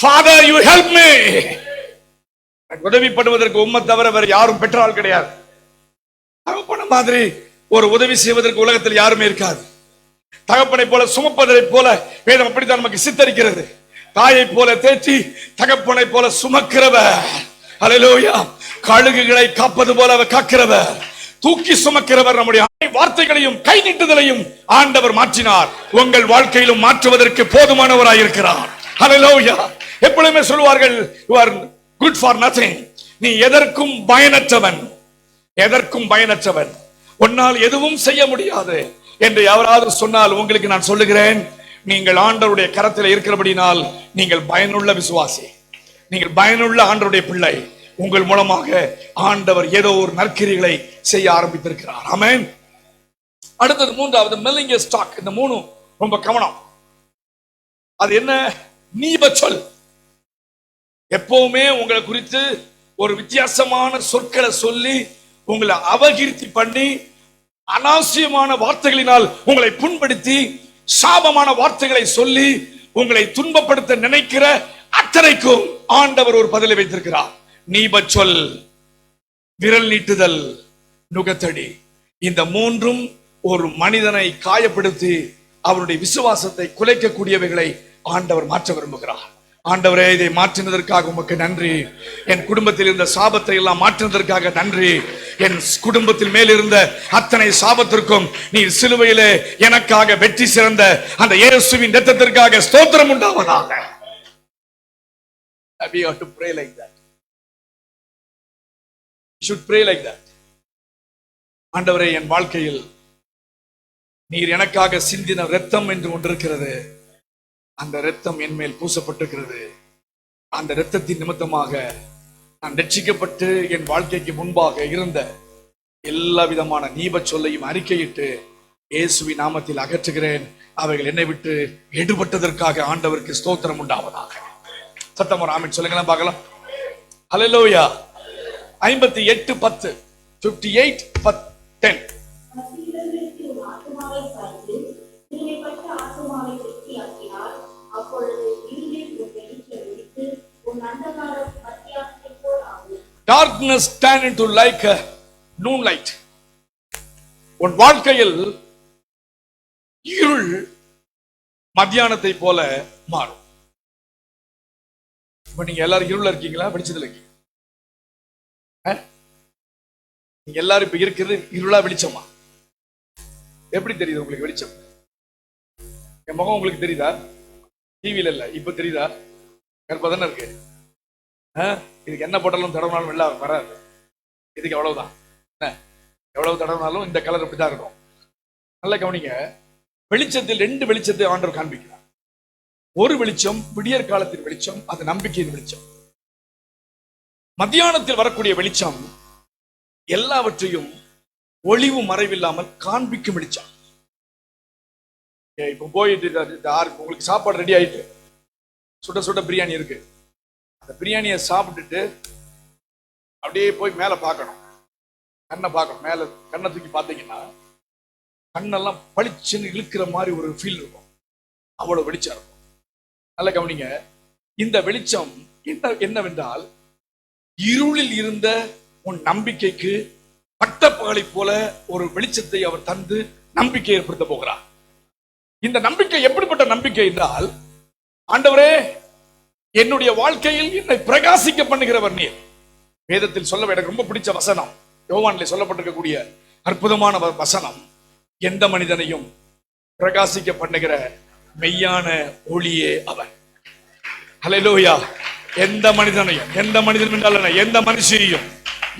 Father you help me. உதவி பண்ணுவதற்கு உம்மை தவிர வேற யாரும் பெற்றால் கிடையாது. தகப்பன மாதிரி ஒரு உதவி செய்வதற்கு உலகத்தில் யாருமே இருக்காது. தகப்பனை போல சுமப்பதை போல வேதம் அப்படித்தான் நமக்கு சித்தரிக்கிறது. தாயை போல தேற்றி தகப்பனை போல சுமக்கிறவர். ஹல்லேலூயா. கழுகுகளை காப்பது போல அவர் காக்கிறவர், தூக்கி சுமக்கிறவர். நம்முடைய வார்த்தைகளையும் கை நீட்டுதலையும் ஆண்டவர் மாற்றினார். உங்கள் வாழ்க்கையிலும் மாற்றுவதற்கு போதுமானவராயிருக்கிறார். ஹல்லேலூயா. எப்பொழுதுமே சொல்வார்கள், you are good for nothing. நீ எதற்கும் பயனற்றவன், எதற்கும் பயனற்றவன், உன்னால் எதுவும் செய்ய முடியாது என்று யாராவது சொன்னால் உங்களுக்கு நான் சொல்லுகிறேன், நீங்கள் ஆண்டவருடைய கரத்தில் இருக்கிறபடினால் நீங்கள் பயனுள்ள விசுவாசி, நீங்கள் பயனுள்ள ஆண்டவருடைய பிள்ளை. உங்கள் மூலமாக ஆண்டவர் ஏதோ ஒரு நற்கிரிகளை செய்ய ஆரம்பித்திருக்கிறார். ஆமென். அடுத்தது 3வது மெல்லிங்க ஸ்டாக். இந்த 3 ரொம்ப கவனம். அது என்ன? நீப சொல். எப்பவுமே உங்களை குறித்து ஒரு வித்தியாசமான சொற்களை சொல்லி உங்களை அபகீர்த்தி பண்ணி அனாவசியமான வார்த்தைகளினால் உங்களை புண்படுத்தி சாபமான வார்த்தைகளை சொல்லி உங்களை துன்பப்படுத்த நினைக்கிற அத்தனைக்கும் ஆண்டவர் ஒரு பதிலை வைத்திருக்கிறார். நீப சொல், விரல் நீட்டுதல், நுகத்தடி. இந்த 3ம் ஒரு மனிதனை காயப்படுத்தி அவருடைய விசுவாசத்தை குலைக்கக்கூடியவைகளை ஆண்டவர் மாற்ற விரும்புகிறார். ஆண்டவரே, இதை மாற்றினதற்காக உமக்கு நன்றி. என் குடும்பத்தில் இருந்த சாபத்தை எல்லாம் மாற்றினதற்காக நன்றி. என் குடும்பத்தில் மேல் இருந்த அத்தனை சாபத்திற்கும் நீர் சிலுவையிலே எனக்காக வெற்றி சிறந்த அந்த இயேசுவின் இரத்தத்திற்காக ஸ்தோத்திரம் உண்டாவதாக. We have to pray like that. You should pray like that. ஆண்டவரே, என் வாழ்க்கையில் நீர் எனக்காக சிந்தின இரத்தம் என்று ஒன்றிருக்கிறது. அந்த இரத்தம் என் மேல் பூசப்பட்டிருக்கிறது. அந்த இரத்தத்தின் நிமித்தமாக நான் ரட்சிக்கப்பட்டு என் வாழ்க்கைக்கு முன்பாக இருந்த எல்லா விதமான நீப சொல்லையும் அறிக்கையிட்டு இயேசுவின் நாமத்தில் அகற்றுகிறேன். அவைகள் என்னை விட்டு எடுபட்டதற்காக ஆண்டவருக்கு ஸ்தோத்திரம் உண்டாவதாக. சத்தம் ஒரு ஆமென் சொல்லுங்களேன் பார்க்கலாம். ஹல்லேலூயா. 58:10 58:10. Darkness turn into like a moonlight. உன் வாழ்க்கையில் இருள் மத்தியானத்தை போல மாறும். இப்ப நீங்க எல்லாரும் இருள இருக்கீங்களா, வெளிச்சத்துல இருக்கீங்க? நீங்க எல்லாரும் இப்ப இருக்கிறது இருளா வெளிச்சமா? எப்படி தெரியுது உங்களுக்கு வெளிச்சம்? என் முகம் உங்களுக்கு தெரியுதா? டிவியில இல்ல, இப்ப தெரியுதா? கருப்பா தானே இருக்கு. இதுக்கு என்ன போட்டாலும் தடவினாலும் வெளில வராது. இதுக்கு எவ்வளவுதான், எவ்வளவு தடவினாலும் இந்த கலர் அப்படிதான் இருக்கும். நல்ல கவனிங்க, வெளிச்சத்தில் ரெண்டு வெளிச்சத்தை ஆண்டவர் காண்பிக்கிறார். ஒரு வெளிச்சம் விடியற் காலத்தின் வெளிச்சம், அது நம்பிக்கையின் வெளிச்சம். மத்தியானத்தில் வரக்கூடிய வெளிச்சம் எல்லாவற்றையும் ஒளிவு மறைவில்லாமல் காண்பிக்கும் வெளிச்சம். இப்ப போயிட்டு உங்களுக்கு சாப்பாடு ரெடி ஆயிட்டு, சுட சுட பிரியாணி இருக்கு. அந்த பிரியாணியை சாப்பிட்டுட்டு அப்படியே போய் மேல பார்க்கணும், கண்ணை பார்க்கணும். மேல கண்ணை தூக்கி பார்த்தீங்கன்னா கண்ணெல்லாம் பளிச்சுன்னு இழுக்கிற மாதிரி ஒரு ஃபீல் இருக்கும். அவ்வளவு வெளிச்சம் இருக்கும். நல்ல கவனிங்க, இந்த வெளிச்சம் என்னவென்றால், இருளில் இருந்த உன் நம்பிக்கைக்கு பட்டப்பகலை போல ஒரு வெளிச்சத்தை அவர் தந்து நம்பிக்கை ஏற்படுத்த போகிறார். இந்த நம்பிக்கை எப்படிப்பட்ட நம்பிக்கை என்றால், ஆண்டவரே என்னுடைய வாழ்க்கையில் என்னை பிரகாசிக்க பண்ணுகிறவர் நீர். வேதத்தில் சொல்ல எனக்கு ரொம்ப பிடிச்ச வசனம், யோவானிலே சொல்லப்பட்டிருக்கக்கூடிய அற்புதமான வசனம், எந்த மனிதனையும் பிரகாசிக்க பண்ணுகிற மெய்யான ஒளியே அவர். ஹல்லேலூயா. எந்த மனிதனையும், எந்த மனிதன் என்றால் எந்த மனுஷியையும்,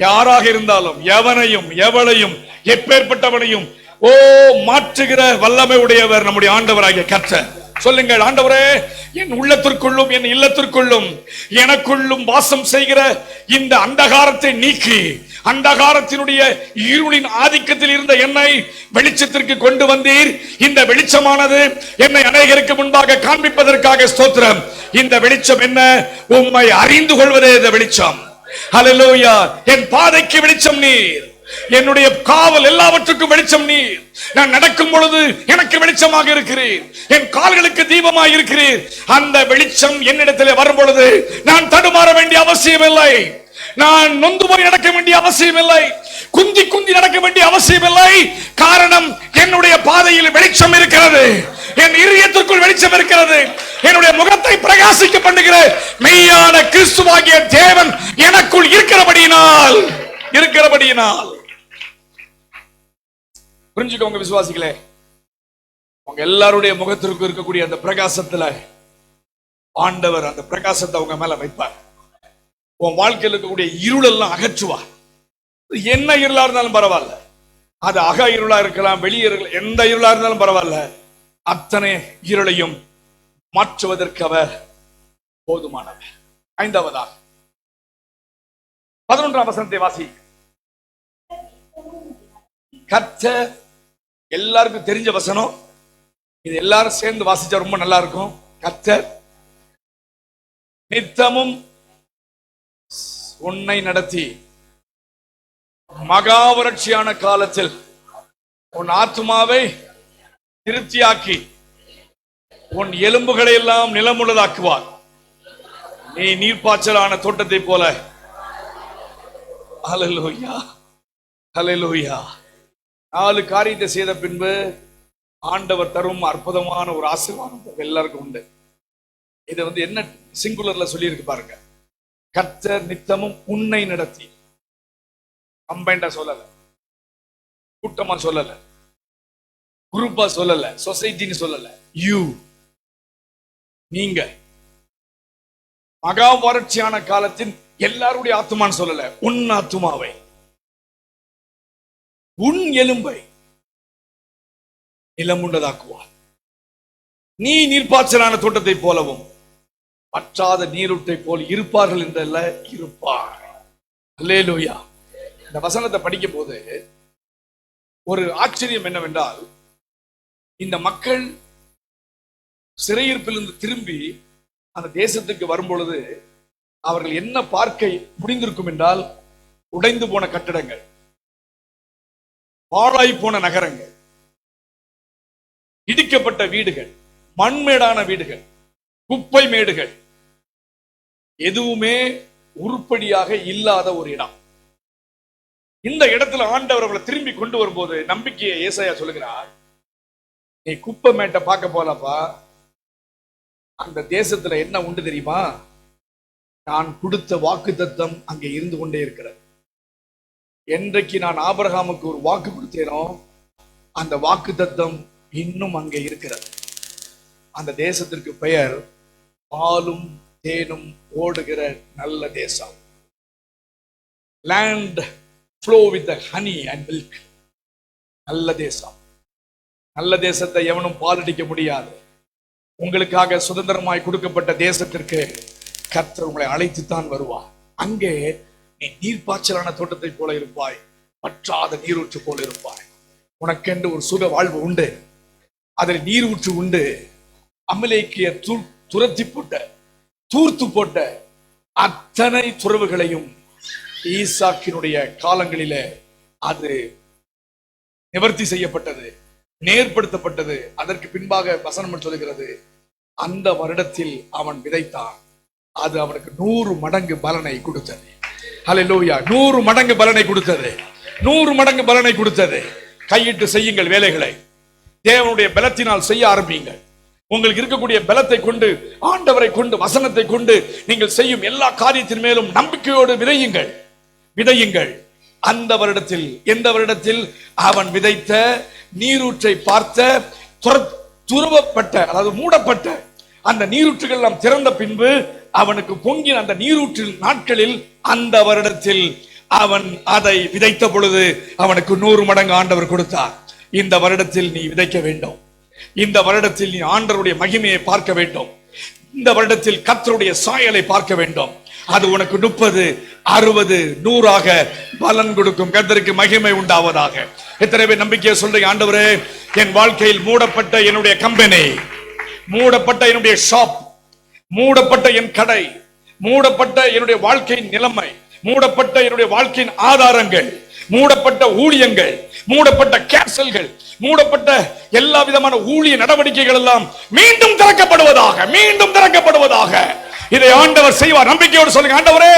யாராக இருந்தாலும், எவனையும் எவளையும் எப்பேற்பட்டவனையும் மாற்றுகிற வல்லமை உடையவர் நம்முடைய ஆண்டவராகிய கர்த்தர். சொல்லுங்கள், ஆண்டவரே என் உள்ளத்திற்குள்ளும் என் இல்லத்திற்குள்ளும் எனக்குள்ளும் வாசம் செய்கிற இந்த அந்தகாரத்தை நீக்கி, அந்தகாரத்தினுடைய இருளின் ஆதிக்கத்தில் இருந்த என்னை வெளிச்சத்திற்கு கொண்டு வந்தீர். இந்த வெளிச்சமானது என்னை அநேகருக்கு முன்பாக காண்பிப்பதற்காக ஸ்தோத்திரம். இந்த வெளிச்சம் என்ன? உம்மை அறிந்து கொள்வதே இந்த வெளிச்சம். ஹல்லேலூயா. என் பாதைக்கு வெளிச்சம் நீர், என்னுடைய காவல் எல்லாவற்றுக்கும் வெளிச்சம் நீர். நான் நடக்கும் பொழுது எனக்கு வெளிச்சமாக இருக்கிறீர், என் கால்களுக்கு தீபமாக இருக்கிறீர். அந்த வெளிச்சம் என்னிடத்திலே வரும் பொழுது நான் தடுமாற வேண்டிய அவசியம் இல்லை, நான் நொந்து போய் நடக்க வேண்டிய அவசியம் இல்லை, குந்தி குந்தி நடக்க வேண்டிய அவசியம் இல்லை. காரணம், என்னுடைய பாதையில் வெளிச்சம் இருக்கிறது, என் இதயத்திற்குள் வெளிச்சம் இருக்கிறது. என்னுடைய முகத்தை பிரகாசிக்க பண்ணுகிற மெய்யான கிறிஸ்துவாகிய தேவன் எனக்குள் இருக்கிறபடியினால் புரிஞ்சுக்கோங்க விசுவாசிகளே, உங்க எல்லாருடைய முகத்திற்கு இருக்கக்கூடிய அந்த பிரகாசத்துல ஆண்டவர் அந்த பிரகாசத்தை உங்க மேல வைப்பார். உன் வாழ்க்கையில் இருக்கக்கூடிய இருளெல்லாம் அகற்றுவார். என்ன இருளா இருந்தாலும் பரவாயில்ல, அது அக இருளா இருக்கலாம், வெளியே எந்த இருளா இருந்தாலும் பரவாயில்ல, அத்தனை இருளையும் மாற்றுவதற்கு அவர் போதுமானவர். ஐந்தாவதாக 11ஆம் வசனத்தை வாசி. கர்த்தர், எல்லாருக்கும் தெரிஞ்ச வசனம் இது, எல்லாரும் சேர்ந்து வாசிச்சா ரொம்ப நல்லா இருக்கும். கர்த்தர் நித்தமும் உன்னை நடத்தி மகா வறட்சியான காலத்தில் உன் ஆத்துமாவை திருப்தியாக்கி உன் எலும்புகளை எல்லாம் நிலமுள்ளதாக்குவார். நீ நீர்ப்பாய்ச்சலான தோட்டத்தை போல. ஹல்லேலூயா, ஹல்லேலூயா. 4 காரியத்தை செய்த பின்பு ஆண்டவர் தரும் அற்புதமான ஒரு ஆசீர்வாதம் எல்லாருக்கும் உண்டு. இதை என்ன சிங்குலர்ல சொல்லி இருக்கு பாருங்க. கர்த்தர் நித்தமும் உன்னை நடத்தி, கம்பைண்டா சொல்லல, கூட்டமா சொல்லல, குரூப்பா சொல்லல, சொசைட்டின்னு சொல்லல, யூ, நீங்க மகா வறட்சியான காலத்தின் எல்லாருடைய ஆத்துமான்னு சொல்லல, உன் ஆத்துமாவை, உன் எலும்பை நிலமுண்டதாக்குவார். நீ நீர்ப்பாய்ச்சலான தோட்டத்தை போலவும் பற்றாத நீரூட்டை போல் இருப்பார்கள் என்றல்ல, இருப்பார். அல்லேலூயா. இந்த வசனத்தை படிக்கும் போது ஒரு ஆச்சரியம் என்னவென்றால், இந்த மக்கள் சிறையிருப்பிலிருந்து திரும்பி அந்த தேசத்துக்கு வரும் பொழுது அவர்கள் என்ன பார்க்க முடிந்திருக்கும் என்றால், உடைந்து போன கட்டடங்கள், பாழாய் போன நகரங்கள், இடிக்கப்பட்ட வீடுகள், மண்மேடான வீடுகள், குப்பை மேடுகள், எதுவுமே உருப்படியாக இல்லாத ஒரு இடம். இந்த இடத்துல ஆண்டவர் அவர்களை திரும்பி கொண்டு வரும்போது நம்பிக்கையை ஏசாயா சொல்லுகிறார், நீ குப்பை மேட்டை பார்க்க போலப்பா, அந்த தேசத்துல என்ன உண்டு தெரியுமா? நான் கொடுத்த வாக்குத்தத்தம் அங்கே இருந்து கொண்டே இருக்கிறது. என்றைக்கு நான் ஆபிரகாமுக்கு ஒரு வாக்கு கொடுத்தேனோ அந்த வாக்கு தத்தம் இன்னும் அங்கே இருக்கிறது. அந்த தேசத்திற்கு பெயர் பாலும் தேனும் ஓடுகிற நல்ல தேசம். Land flow with honey and milk. நல்ல தேசம். நல்ல தேசத்தை எவனும் பாலடிக்க முடியாது. உங்களுக்காக சுதந்திரமாய் கொடுக்கப்பட்ட தேசத்திற்கு கர்த்தர் உங்களை அழைத்துத்தான் வருவார். அங்கே நீ நீர்ப்பாய்ச்சலான தோட்டத்தை போல இருப்பாய், வற்றாத நீரூற்று போல இருப்பாய். உனக்கென்று ஒரு சுக வாழ்வு உண்டு, அதில் நீரூற்று உண்டு. அமலேக்கிய துரத்தி போட்ட, தூர்த்து போட்ட அத்தனை துறவுகளையும் ஈசாக்கினுடைய காலங்களிலே அது நிவர்த்தி செய்யப்பட்டது, நேர்படுத்தப்பட்டது. அதற்கு பின்பாக வசனம் சொல்கிறது, அந்த வருடத்தில் அவன் விதைத்தான், அது அவனுக்கு 100 மடங்கு பலனை கொடுத்தது. ஹல்லேலூயா. 100 மடங்கு பலனை கொடுத்தது. 100 மடங்கு பலனை கொடுத்தது. கையிட்டு செய்யுங்கள் வேலைகளை. தேவனுடைய பலத்தினால் செய்ய ஆரம்பியுங்கள். உங்களுக்கு இருக்கக்கூடிய பலத்தை கொண்டு, ஆண்டவரை கொண்டு, வசனத்தை கொண்டு நீங்கள் செய்யும் எல்லா காரியத்தின் மேலும் நம்பிக்கையோடு விதையுங்கள். விதையுங்கள். அந்த வருடத்தில், எந்த வருடத்தில் அவன் விதைத்த நீரூற்றை பார்த்த, துறவப்பட்ட, அதாவது மூடப்பட்ட அந்த நீரூற்றுகள் எல்லாம் திறந்த பின்பு அவனுக்கு பொங்கின அந்த நீரூற்றில் நாட்களில், அந்த வருடத்தில் அவன் அதை விதைத்த பொழுது அவனுக்கு 100 மடங்கு ஆண்டவர் கொடுத்தார். இந்த வருடத்தில் நீ விதைக்க வேண்டும். இந்த வருடத்தில் நீ ஆண்டவருடைய மகிமையை பார்க்க வேண்டும். இந்த வருடத்தில் கர்த்தருடைய சாயலை பார்க்க வேண்டும். அது உனக்கு 30, 60, 100 பலன் கொடுக்கும். கர்த்தருக்கு மகிமை உண்டாவதாக. எத்தனை பேர் நம்பிக்கையை சொல்றீங்க? ஆண்டவரே, என் வாழ்க்கையில் மூடப்பட்ட என்னுடைய கம்பெனி, மூடப்பட்ட என்னுடைய ஷாப், மூடப்பட்ட என் கடை, மூடப்பட்ட என்னுடைய வாழ்க்கையின் நிலைமை, மூடப்பட்ட என்னுடைய வாழ்க்கையின் ஆதாரங்கள், மூடப்பட்ட ஊழியங்கள், மூடப்பட்ட கேன்சல்கள், மூடப்பட்ட எல்லா விதமான ஊழிய நடவடிக்கைகள் எல்லாம் மீண்டும் திறக்கப்படுவதாக, மீண்டும் திறக்கப்படுவதாக. இதை ஆண்டவர் செய்வார். நம்பிக்கையோடு சொல்லுங்க, ஆண்டவரே,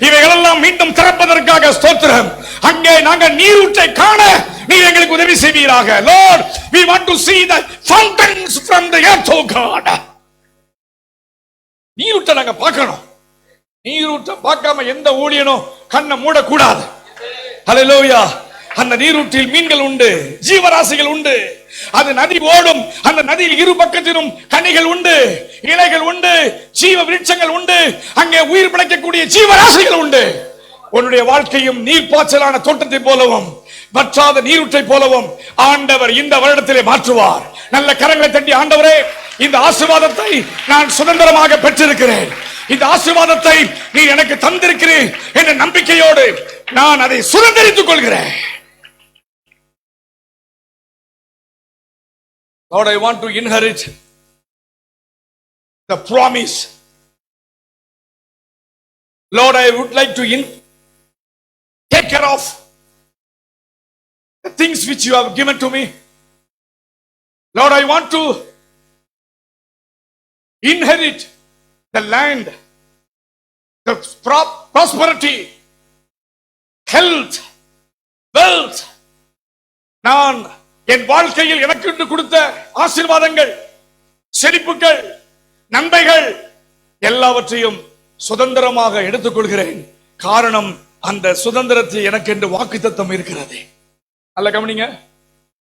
இவைகளெல்லாம் மீண்டும் திறப்பதற்காக ஸ்தோத்திரம். அங்கே நாங்கள் நீரூற்றை காண நீர் எங்களுக்கு உதவி செய்வீராக. Lord, we want to see the fountains from the earth, oh God. நீரூற்றை நாங்க பார்க்கணும். நீரூற்றை பார்க்காம எந்த ஊழியனும் கண்ணை மூடக்கூடாது. ஹல்லேலூயா. அந்த நீரூற்றில் மீன்கள் உண்டு, ஜீவராசிகள் உண்டு. அது நதி ஓடும். அந்த நதியில் இரு பக்கத்திலும் கனிகள் உண்டு, இலைகள் உண்டு, ஜீவ விருட்சங்கள் உண்டு. அங்கே உயிர் பிழைக்கக்கூடிய ஜீவராசிகள் உண்டு. உன்னுடைய வாழ்க்கையும் நீர்ப்பாய்ச்சலான தோட்டத்தை போலவும் வற்றாத நீரூற்றை போலவும் ஆண்டவர் இந்த வருடத்திலே மாற்றுவார். நல்ல கரங்களை தட்டி, ஆண்டவரே, இந்த ஆசீர்வாதத்தை நான் சுதந்திரமாக பெற்றிருக்கிறேன், இந்த ஆசீர்வாதத்தை நீ எனக்கு தந்திருக்கிறேன் என்ற நம்பிக்கையோடு நான் அதை சுதந்திரித்துக் கொள்கிறேன். Lord, I want to inherit the promise. Lord, I would like to take care of the things which you have given to me. Lord, I want to inherit the land, the prosperity, health, wealth. நான் என் வாழ்க்கையில் எனக்கு கொடுத்த ஆசீர்வாதங்கள், செழிப்புகள், நன்மைகள் எல்லாவற்றையும் சுதந்திரமாக எடுத்துக்கொள்கிறேன். காரணம், அந்த சுதந்திரத்தில் எனக்கு என்று வாக்குத்தத்தம் இருக்கிறது. நல்ல கவனிங்க.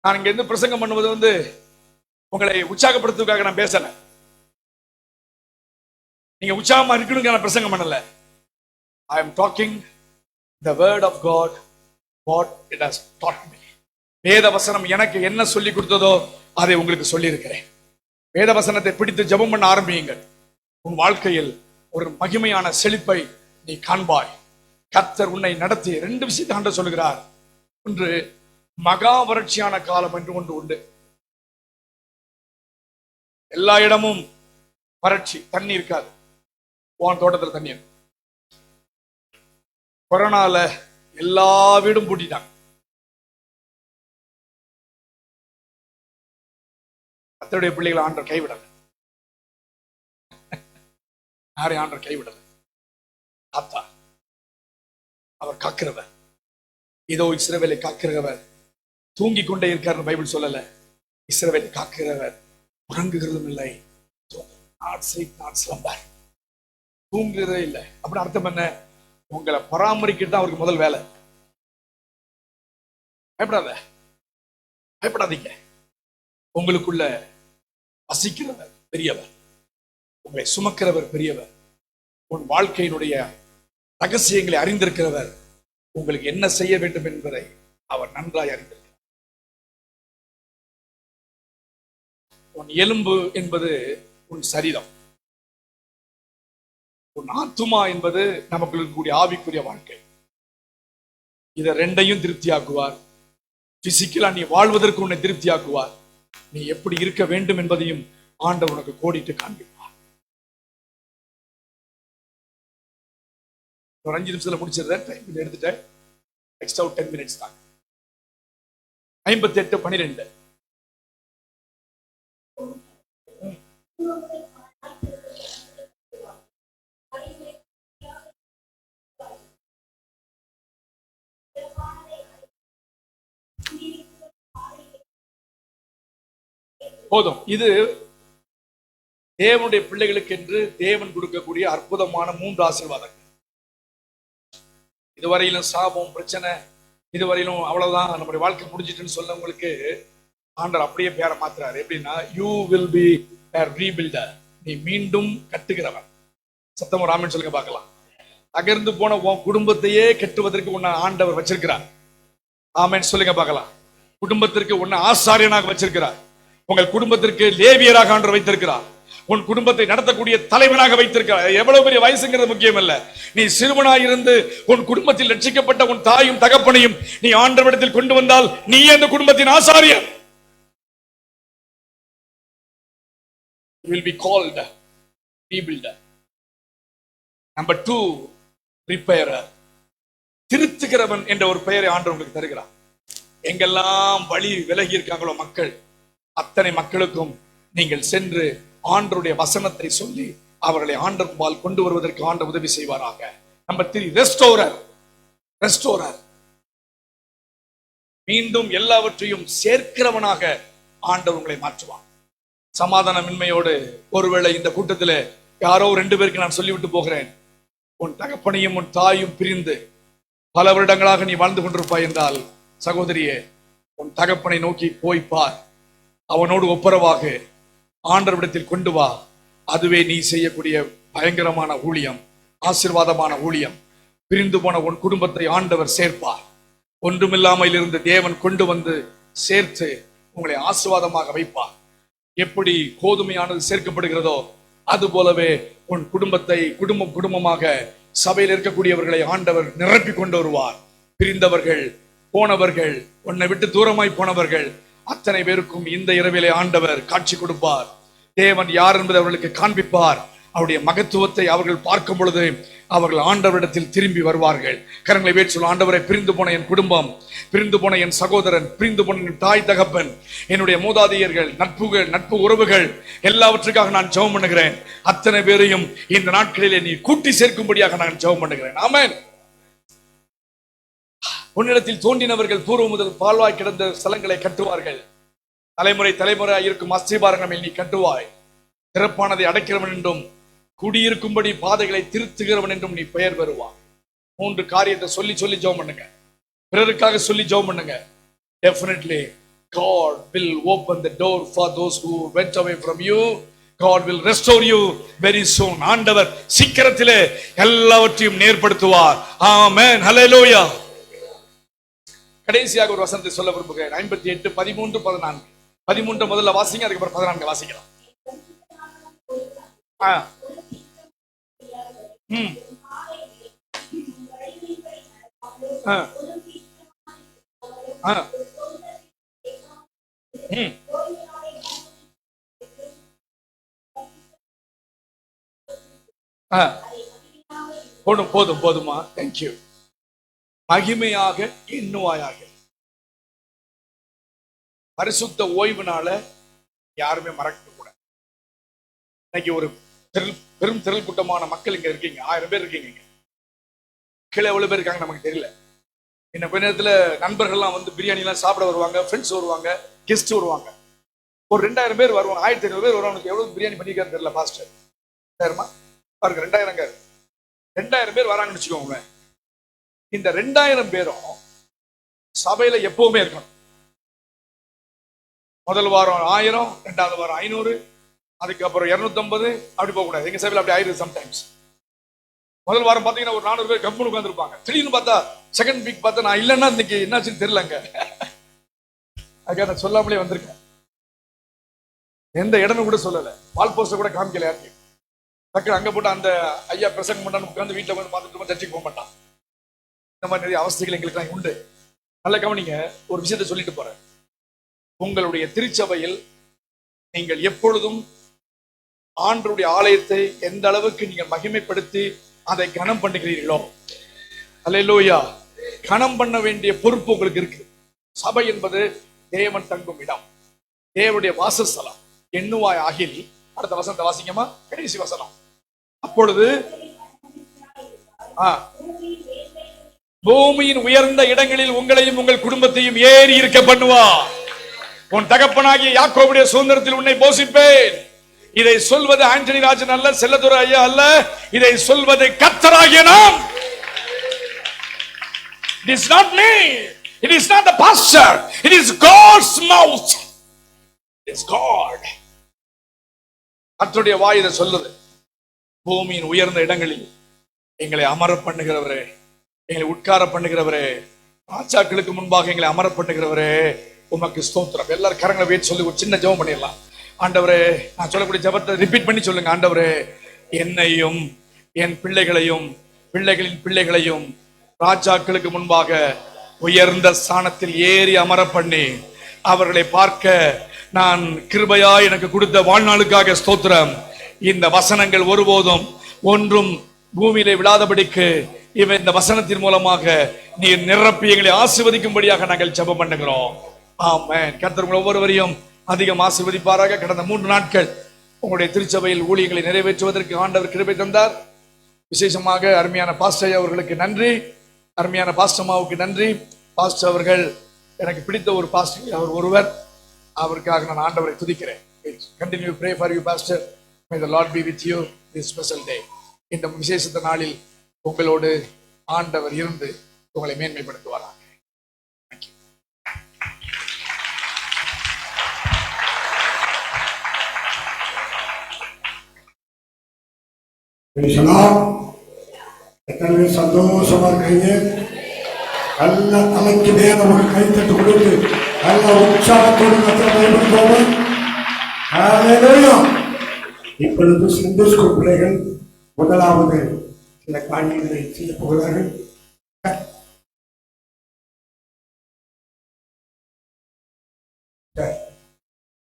நான் இங்க இருந்து பிரசங்கம் பண்ணுவது உங்களை உற்சாகப்படுத்துவதற்காக நான் பேசல. நீங்க உற்சாகமா இருக்கணுங்க நான் பிரசங்கம் பண்ணல. I am talking the word of God, what it has taught me. வேத வசனம் எனக்கு என்ன சொல்லி கொடுத்ததோ அதை உங்களுக்கு சொல்லி இருக்கிறேன். வேத வசனத்தை பிடித்து ஜெபம் பண்ண ஆரம்பியுங்கள். உன் வாழ்க்கையில் ஒரு மகிமையான செழிப்பை நீ காண்பாய். கர்த்தர் உன்னை நடத்தி 2 விஷயத்தை ஆண்டவர் சொல்கிறார். ஒன்று, மகா வறட்சியான காலம் என்று ஒன்று உண்டு. எல்லா இடமும் வறட்சி, தண்ணி இருக்காது. உன் தோட்டத்தில் தண்ணி இருக்கும். கொரோனால எல்லா வீடும் பூட்டிட்டாங்க. கர்த்தருடைய பிள்ளைகளை ஆண்டவர் கைவிடல. யாரையும் ஆண்டவர் கைவிடல. ஆத்தா அவர் காக்கிறவர். இதோ இஸ்ரவேலை காக்கிறவர் தூங்கிக் கொண்டே இருக்கார். பைபிள் சொல்லல. இஸ்ரவேலை காக்கிறவர் உறங்குகிறதும் இல்லை, தூங்குறதே இல்லை. அப்படின்னு அர்த்தம் என்ன? உங்களை பராமரிக்கிறது தான் அவருக்கு முதல் வேலை. பயப்படாத, பயப்படாதீங்க. உங்களுக்குள்ள வசிக்கிறவர் பெரியவர், உங்களை சுமக்கிறவர் பெரியவர், உன் வாழ்க்கையினுடைய ரகசியங்களை அறிந்திருக்கிறவர். உங்களுக்கு என்ன செய்ய வேண்டும் என்பதை அவர் நன்றாய் அறிந்திருக்கிறார். உன் எலும்பு என்பது உன் சரீரம், உன் ஆத்துமா என்பது நமக்கு இருக்கக்கூடிய ஆவிக்குரிய வாழ்க்கை. இதை ரெண்டையும் திருப்தியாக்குவார். பிசிக்கலா நீ வாழ்வதற்கு உன்னை திருப்தியாக்குவார். நீ எப்படி இருக்க வேண்டும் என்பதையும் ஆண்டவர் உனக்கு கோடிட்டு காண்பிப்பார். ஒரு 5 நிமிஷத்துல முடிச்சிருந்தேன், டைம் எடுத்துட்டேன். எக்ஸ்ட்ரா 10 மினிட்ஸ் தான். 58:12. போதும். இது தேவனுடைய பிள்ளைகளுக்கு என்று தேவன் கொடுக்கக்கூடிய அற்புதமான 3 ஆசீர்வாதங்கள். இதுவரையிலும் சாபம், பிரச்சனை, இதுவரையிலும் அவ்வளவுதான் நம்முடைய வாழ்க்கை முடிஞ்சிட்டுன்னு சொல்லவங்களுக்கு ஆண்டவர் அப்படியே பேரை மாத்துறாரு. எப்படின்னா, you will be a rebuilder. நீ மீண்டும் கட்டுகிறவன். சத்தம் ராமன் சொல்லுங்க பார்க்கலாம். தகர்ந்து போன உன் குடும்பத்தையே கட்டுவதற்கு உன்னை ஆண்டவர் வச்சிருக்கிறார். ஆமென் சொல்லுங்க பார்க்கலாம். குடும்பத்திற்கு உன்னை ஆசாரியனாக வச்சிருக்கிறார். உங்கள் குடும்பத்திற்கு லேவியராக ஆண்டவர் வைத்திருக்கிறார். உன் குடும்பத்தை நடத்தக்கூடிய தலைவனாக வைத்திருக்கிறார். எவ்வளவு பெரிய வயசுங்கிறது முக்கியம் அல்ல. நீ சிறுவனாய் இருந்து உன் குடும்பத்தில் ரட்சிக்கப்பட்ட உன் தாயும் தகப்பனையும் நீ ஆண்டவரிடத்தில் கொண்டு வந்தால் நீ அந்த குடும்பத்தின் ஆசாரியர். You will be called rebuilder. Number 2, repairer. திருத்துகிறவன் என்ற ஒரு பெயரை ஆண்டவர் உங்களுக்கு தருகிறார். எங்கெல்லாம் வழி விலகி இருக்காங்களோ மக்கள், அத்தனை மக்களுக்கும் நீங்கள் சென்று ஆண்டவருடைய வசனத்தை சொல்லி அவர்களை ஆண்டவர்பால் கொண்டு வருவதற்கு ஆண்டவர் உதவி செய்வாராக. Number 3, restorer. ரெஸ்டோரர் மீண்டும் எல்லாவற்றையும் சேர்க்கிறவனாக ஆண்டவர் உங்களை மாற்றுவார். சமாதானமின்மையோடு ஒருவேளை இந்த கூட்டத்தில் யாரோ 2 பேருக்கு நான் சொல்லிவிட்டு போகிறேன். உன் தகப்பனையும் உன் தாயும் பிரிந்து பல வருடங்களாக நீ வாழ்ந்து கொண்டிருப்பாய் என்றால், சகோதரியே, உன் தகப்பனை நோக்கி போய்ப்பார். அவனோடு ஒப்புரவாக ஆண்டவரிடத்தில் கொண்டு வா. அதுவே நீ செய்யக்கூடிய பயங்கரமான ஊழியம், ஆசீர்வாதமான ஊழியம். பிரிந்து போன உன் குடும்பத்தை ஆண்டவர் சேர்ப்பார். ஒன்றுமில்லாமல் இருந்த தேவன் கொண்டு வந்து சேர்த்து உங்களை ஆசீர்வாதமாக வைப்பார். எப்படி கோதுமையானது சேர்க்கப்படுகிறதோ அது போலவே உன் குடும்பத்தை குடும்பமாக சபையில் இருக்கக்கூடியவர்களை ஆண்டவர் நிரப்பி கொண்டு வருவார். பிரிந்தவர்கள், போனவர்கள், உன்னை விட்டு தூரமாய் போனவர்கள் அத்தனை பேருக்கும் இந்த இரவிலே ஆண்டவர் காட்சி கொடுப்பார். தேவன் யார் என்பதை அவர்களுக்கு காண்பிப்பார். அவருடைய மகத்துவத்தை அவர்கள் பார்க்கும் பொழுது அவர்கள் ஆண்டவரிடத்தில் திரும்பி வருவார்கள். கரங்களை வேற்றி சொல்ல, ஆண்டவரை, பிரிந்து போன என் குடும்பம், பிரிந்து போன என் சகோதரன், பிரிந்து போன என் தாய் தகப்பன், என்னுடைய மூதாதையர்கள், நட்பு உறவுகள் எல்லாவற்றுக்காக நான் ஜெபம் பண்ணுகிறேன். அத்தனை பேரையும் இந்த நாட்களிலே நீ கூட்டி சேர்க்கும்படியாக நான் ஜெபம் பண்ணுகிறேன். ஆமென். உன்னிடத்தில் தோன்றினவர்கள் பூர்வ முதல் பால்வாய் கிடந்த ஸ்தலங்களை கட்டுவார்கள். தலைமுறையாக இருக்கும் அஸ்திபாரங்களை நீ கட்டுவாய். திறப்பானதை அடைக்கிறவன் என்றும் குடியிருக்கும்படி பாதைகளை திருத்துகிறவன் என்றும் நீ பெயர் பெறுவாய். 3 காரியத்தை சொல்லி ஜெபம் பண்ணுங்க. பிறருக்காக சொல்லி ஜெபம் பண்ணுங்க. Definitely God will open the door for those who went away from you. God will restore you very soon. ஆண்டவர் சீக்கிரத்திலே எல்லாவற்றையும் நேர்படுத்துவார். ஆமென். ஹல்லேலூயா. கடைசியாக ஒரு வசனத்தை சொல்ல விரும்புகிறேன். 58, 13, 14. 13 முதல்ல வாசிங்க, அதுக்கப்புறம் 14 வாசிக்கலாம். போதுமா? தேங்க்யூ. மகிமையாக எண்ணுவாயாக. பரிசுத்த ஓய்வுனால யாருமே மறக்க கூடாது. இன்னைக்கு ஒரு பெரும் திரள் கூட்டமான மக்கள் இங்க இருக்கீங்க. 1000 பேர் இருக்கீங்க. கீழே எவ்வளவு பேர் இருக்காங்க நமக்கு தெரியல. இன்னும் கொஞ்ச நேரத்துல நண்பர்கள்லாம் வந்து பிரியாணி எல்லாம் சாப்பிட வருவாங்க, ஃப்ரெண்ட்ஸ் வருவாங்க, கெஸ்ட் வருவாங்க. ஒரு 2000 பேர் வருவாங்க. 1500 பேர் வருவாங்க. எவ்வளவு பிரியாணி பண்ணிருக்காரு தெரியல பாஸ்டர். பாருங்க, 2000 பேர் வராங்கன்னு வச்சுக்கோங்க. இந்த 2000 பேரும் சபையில எப்பவுமே இருக்கணும். முதல் வாரம் 1000, 2வது வாரம் 500, அதுக்கப்புறம் 250, அப்படி போக கூடாது. எங்க சபையில அப்படி ஆயிடுது சம்டைம்ஸ். முதல் வாரம் பாத்தீங்கன்னா ஒரு 400 பேர் கம்பெனி உட்காந்துருப்பாங்க. திடீர்னு பார்த்தா செகண்ட் வீக் பார்த்தா நான் இல்லைன்னா இன்னைக்கு என்னாச்சுன்னு தெரியலங்க. அதுக்காக நான் சொல்லாமலே வந்திருக்கேன். எந்த இடமும் கூட சொல்லல, வால் போஸ்டர் கூட காமிக்கல யாருக்கு. டக்குனு அங்க போட்டு அந்த ஐயா பிரசங்கம் பண்ணான்னு உட்காந்து வீட்டுல வந்து பார்த்துட்டு சர்ச்சைக்கு போக மாட்டான். இந்த மாதிரி நிறைய அவஸ்தைகள் எங்களுக்கு உண்டு. நல்ல கவனிங்க, ஒரு விஷயத்தை சொல்லிட்டு போறேன். உங்களுடைய திருச்சபையில் நீங்கள் எப்பொழுதும் ஆண்டவருடைய ஆலயத்தை எந்த அளவுக்கு நீங்கள் மகிமைப்படுத்தி அதை கனம் பண்ணுகிறீர்களோ, அல்லேலூயா, கனம் பண்ண வேண்டிய பொறுப்பு உங்களுக்கு இருக்கு. சபை என்பது தேவன் தங்கும் இடம், தேவனுடைய வாசஸ்தலம். எண்ணுவாய் ஆகில், அடுத்த வசனத்தை வாசிக்கமா, கடைசி வசனம். அப்பொழுது பூமியின் உயர்ந்த இடங்களில் உங்களையும் உங்கள் குடும்பத்தையும் ஏறி இருக்க பண்ணுவா. உன் தகப்பனாகிய யாக்கோபுடைய சுதந்திரத்தில் உன்னை போஷிப்பேன். இதை சொல்வது ஆண்டனி ராஜன் அல்ல, செல்லதுரை ஐயா அல்ல, இதை சொல்வது கர்த்தராகிய நாம். It is not me, it is not the pastor, it is God's mouth. It is God. கர்த்தருடைய வாய் இதை சொல்லுது. பூமியின் உயர்ந்த இடங்களில் எங்களை அமர பண்ணுகிறவரே, எங்களை உட்கார பண்ணுகிறவரே, ராஜாக்களுக்கு முன்பாக எங்களை அமர பண்ணுகிறவரே, உமக்கு ஸ்தோத்திரம். எல்லாரும் கரங்களை வைத்து சொல்லி ஒரு சின்ன ஜெபம் பண்ணிடலாம். ஆண்டவரே, நான் சொல்லக்கூடிய ஜெபத்தை ரிப்பீட் பண்ணி சொல்லுங்க. ஆண்டவரே, என்னையும் என் பிள்ளைகளையும் பிள்ளைகளின் பிள்ளைகளையும் ராஜாக்களுக்கு முன்பாக உயர்ந்த ஸ்தானத்தில் ஏறி அமர பண்ணி அவர்களை பார்க்க நான் கிருபையா எனக்கு கொடுத்த வாழ்நாளுக்காக ஸ்தோத்திரம். இந்த வசனங்கள் ஒருபோதும் ஒன்றும் பூமியிலே விழாதபடிக்கு இவன் இந்த வசனத்தின் மூலமாக நீர் நிரப்பி எங்களை ஆசீர்வதிக்கும்படியாக நாங்கள் ஜெபம் பண்ணுகிறோம். ஆமென். கர்த்தர் உங்கள் ஒவ்வொருவரையும் அதிகம் ஆசீர்வதிப்பாராக. கடந்த 3 நாட்கள் உங்களுடைய திருச்சபையில் ஊழியங்களை நிறைவேற்றுவதற்கு ஆண்டவர் கிருபை தந்தார். விசேஷமாக அருமையான பாஸ்டர் அவர்களுக்கு நன்றி, அருமையான பாஸ்டம்மாவுக்கு நன்றி. பாஸ்டர் அவர்கள் எனக்கு பிடித்த ஒரு பாஸ்டர், அவர் ஒருவர். அவருக்காக நான் ஆண்டவரை துதிக்கிறேன். Continue to pray for you, Pastor. May the Lord be with you this special day. இந்த விசேஷத்த நாளில் உங்களோடு ஆண்டவர் இருந்து உங்களை மேன்மைப்படுத்துவாராக. எத்தனை சந்தோஷமா இருக்கீங்க. நல்ல தலைக்கு மேல ஒரு கைத்தட்டு கொடுத்து நல்ல உற்சாகத்தோடு பயன்படுத்துவோம். இப்பொழுது சிந்து ஸ்கூல் பிள்ளைகள் முதலாவது சில காரியங்களை செய்ய போகிறார்கள்.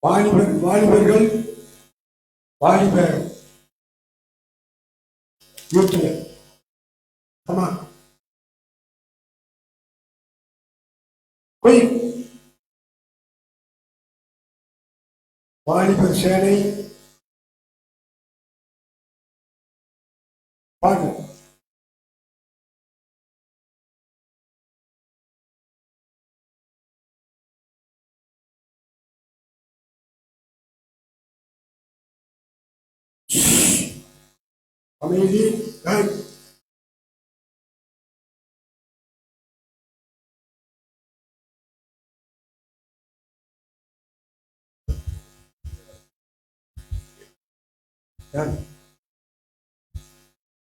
வாலிபர்கள் வாலிபர் யூத்ல ஆமா வாலிபர் சேனை பாடு. அமைதி.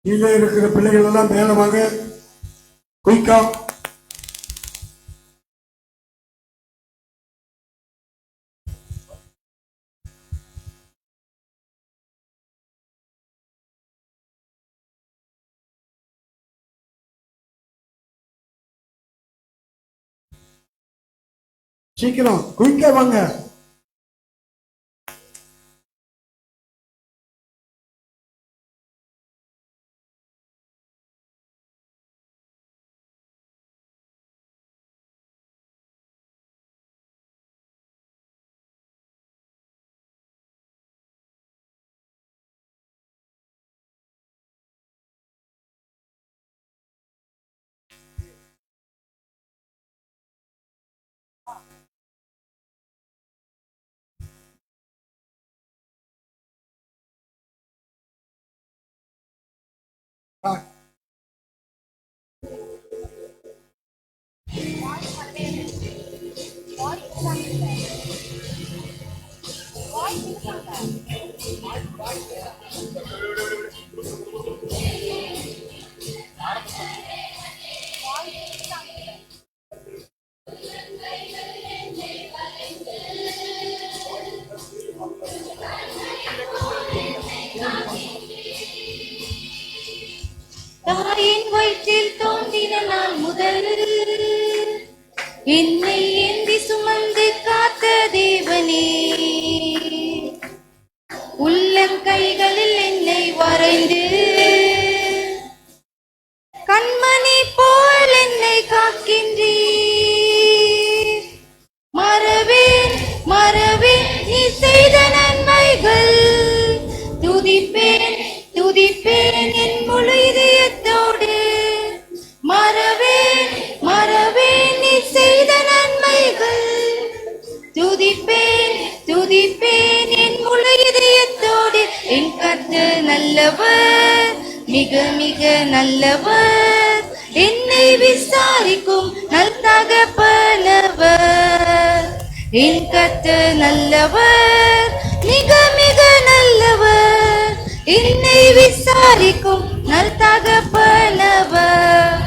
கீழே இருக்கிற பிள்ளைகள் எல்லாம் மேல வாங்க. குயிக்கா சீக்கிரம் குயிக்கா வாங்க. தாயின் வயிற்றில் தோன்றின நாள் முதல் என்னை ஏந்தி சுமந்து காத்த தேவனே, உள்ளங்கைகளில் என்னை வரைந்து கண்மணி போல் என்னை காக்கின்றீர். மறவேன் மறவேன் நீ செய்த நன்மைகள், துதிப்பேன் துதிப்பேன் என் முழு இதயத்தோடு. மறவேன் மறவேன் நீ செய்த நன்மைகள், துதிப்பேன் துதிப்பேன் என் முழு இதயத்தோடு. என் கர்த்தர் நல்லவர், மிக மிக நல்லவர், என்னை விசாரிக்கும் நல் தகப்பனவர். என் கர்த்தர் நல்லவர், மிக மிக நல்லவர், என்னை விசாரிக்கும் நல் தகப்பனவர்.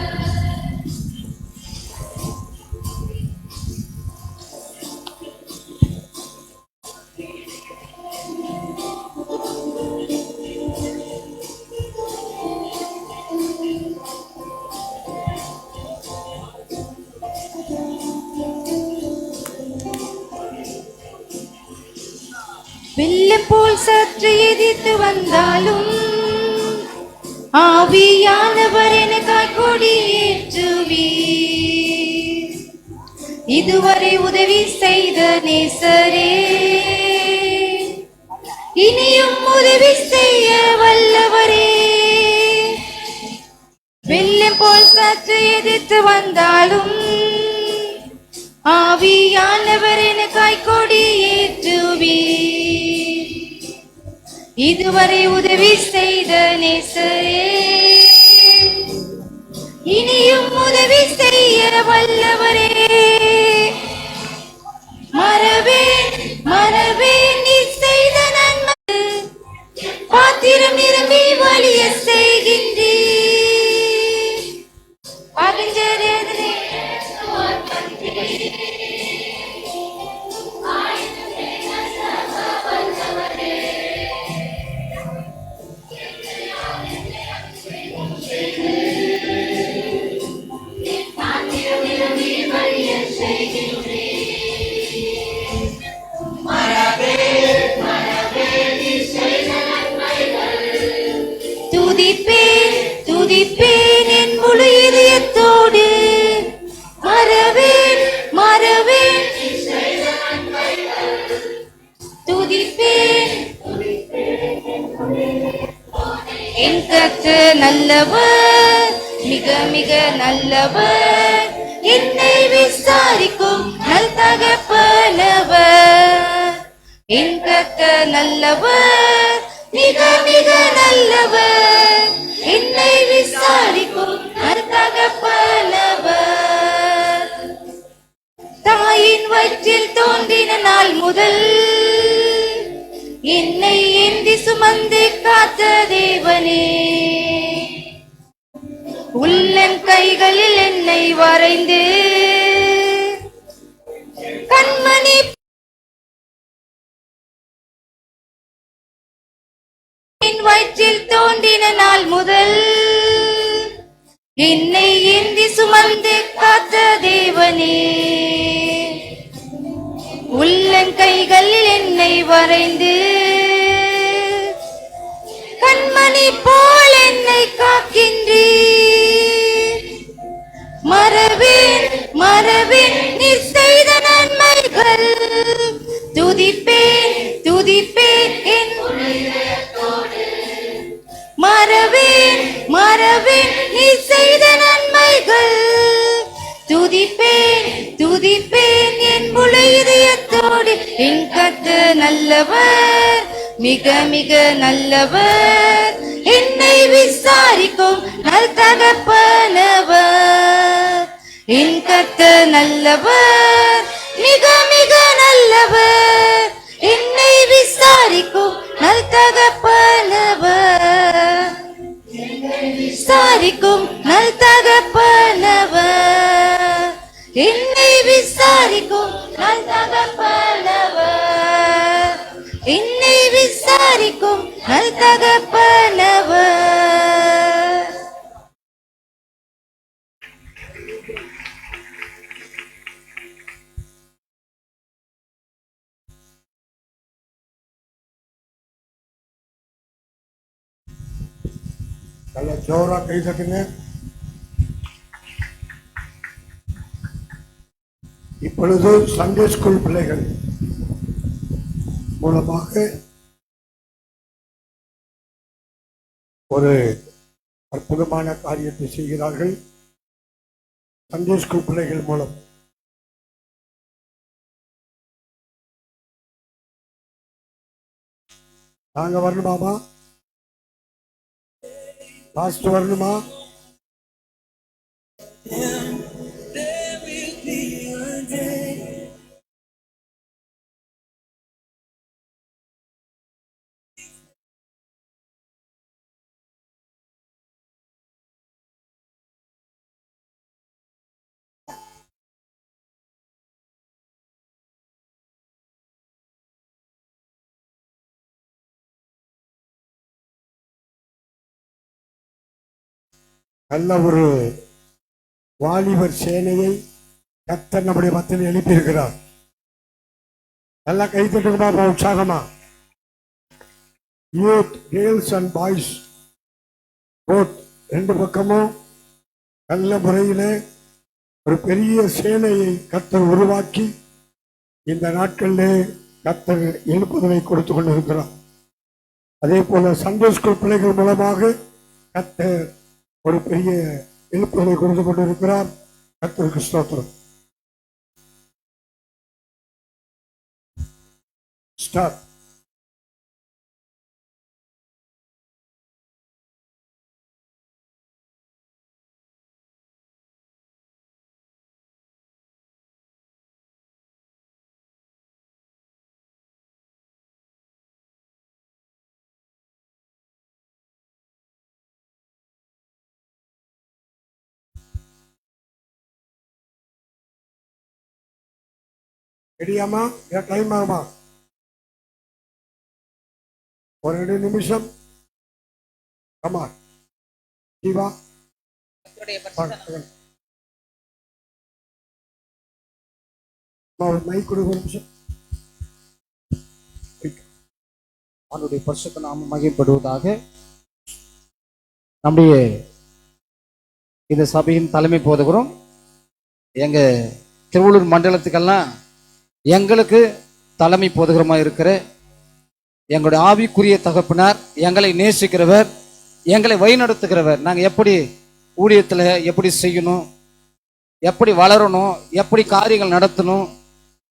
வெள்ளம் போல் சற்று எதிர்த்து வந்தாலும் ஆவியானவர் எனக்காய் கொடியேற்றுவீர். இதுவரை உதவி செய்த நேசரே, இனியும் உதவி செய்ய வல்லவரே. வெள்ளம் போல் சற்று எதிர்த்து வந்தாலும் ஆவியானவர் எனக்காய் கொடியேற்றுவீர். இதுவரை உதவி செய்த நேசரே, இனியும் உதவி செய்ய வல்லவரே. மறவேன் மறவேன் நீ செய்த நன்மை, பாத்திரம் நிரம்பி வழிய செய்கின்றீர். பகிஞ்சரேதனை துதிப்பேன் துதிப்பேன் என் முழு இதயத்தோடு. மறவேன் மறவேன் துதிப்பேன். என் கர்த்தர் நல்லவர், மிக மிக நல்லவர், என்னை விசாரிக்கும் நல் தகப்பனவர். என் கர்த்தர் நல்லவர், மிக மிக நல்லவர், என்னை விசாரிக்கும் நல் தகப்பனவர். தாயின் வயிற்றில் தோன்றின நாள் முதல் என்னை ஏந்தி சுமந்து காத்த தேவனே, உள்ளங்கைகளில் என்னை வரைந்து கண்மணி வயிற்றில் தோன்றின நாள் முதல் என்னை ஏந்தி சுமந்து காத்த தேவனே, உள்ளங்கைகளில் என்னை வரைந்து கண்மணி போல் என்னை காக்கின்றீர். மறவேன் மறவேன் நீ செய்த நன்மைகள், துதிப்பேன் துதிப்பேன் என் மறவேன் மறவேன் நீ செய்த நன்மைகள், துதிப்பேன் துதிப்பேன் என் முழு இதயத்தோடு. என் கர்த்தர் நல்லவர், மிக மிக நல்லவர், என்னை விசாரிக்கும் நல் தகப்பனவர். என் கர்த்தர் நல்லவர், மிக மிக நல்லவர், என்னை விசாரிக்கும் என்னை விசாரிக்கும் நல் தகப்பனவர். நல்ல ஜோரா கை தட்டுங்க. இப்பொழுது சண்டே ஸ்கூல் பிள்ளைகள் மூலமாக ஒரு அற்புதமான காரியத்தை செய்கிறார்கள். சண்டே ஸ்கூல் பிள்ளைகள் மூலம் நாங்க வரணுமாமா? பாஸ்ட் வரணுமா? நல்ல ஒரு வாலிபர் சேனையை கர்த்தர் நம்முடைய மத்தியில் எழுப்பியிருக்கிறார். நல்லா கை தட்டுங்கப்பா உற்சாகமா. Youth girls and boys both ரெண்டு பக்கமும் நல்ல முறையிலே ஒரு பெரிய சேனையை கர்த்தர் உருவாக்கி இந்த நாட்களிலே கர்த்தர் எழுப்புதலை கொடுத்து கொண்டிருக்கிறார். அதே போல சண்டே ஸ்கூல் பிள்ளைகள் மூலமாக கர்த்தர் ஒரு பெரிய எழுப்புதலை கொடுத்து கொண்டிருக்கிறார். கர்த்தருக்கு ஸ்தோத்திரம். ஸ்டார்ட். ரெடியாமா? டைம் ஆகுமா? ஒரு 2 நிமிஷம். ஆமா ஜீவா மைக் கொடுக்க ஒரு நிமிஷம். அவனுடைய பரிசுத்த நாமம் மகிமைப்படுவதாக. நம்முடைய இந்த சபையின் தலைமை போதுகிறோம். எங்க திருவள்ளூர் மண்டலத்துக்கெல்லாம் எங்களுக்கு தலைமை போதுகிறமா இருக்கிற எங்களுடைய ஆவிக்குரிய தகப்பனார், எங்களை நேசிக்கிறவர், எங்களை வழிநடத்துகிறவர். நாங்கள் எப்படி ஊழியத்தில் எப்படி செய்யணும், எப்படி வளரணும், எப்படி காரியங்கள் நடத்தணும்,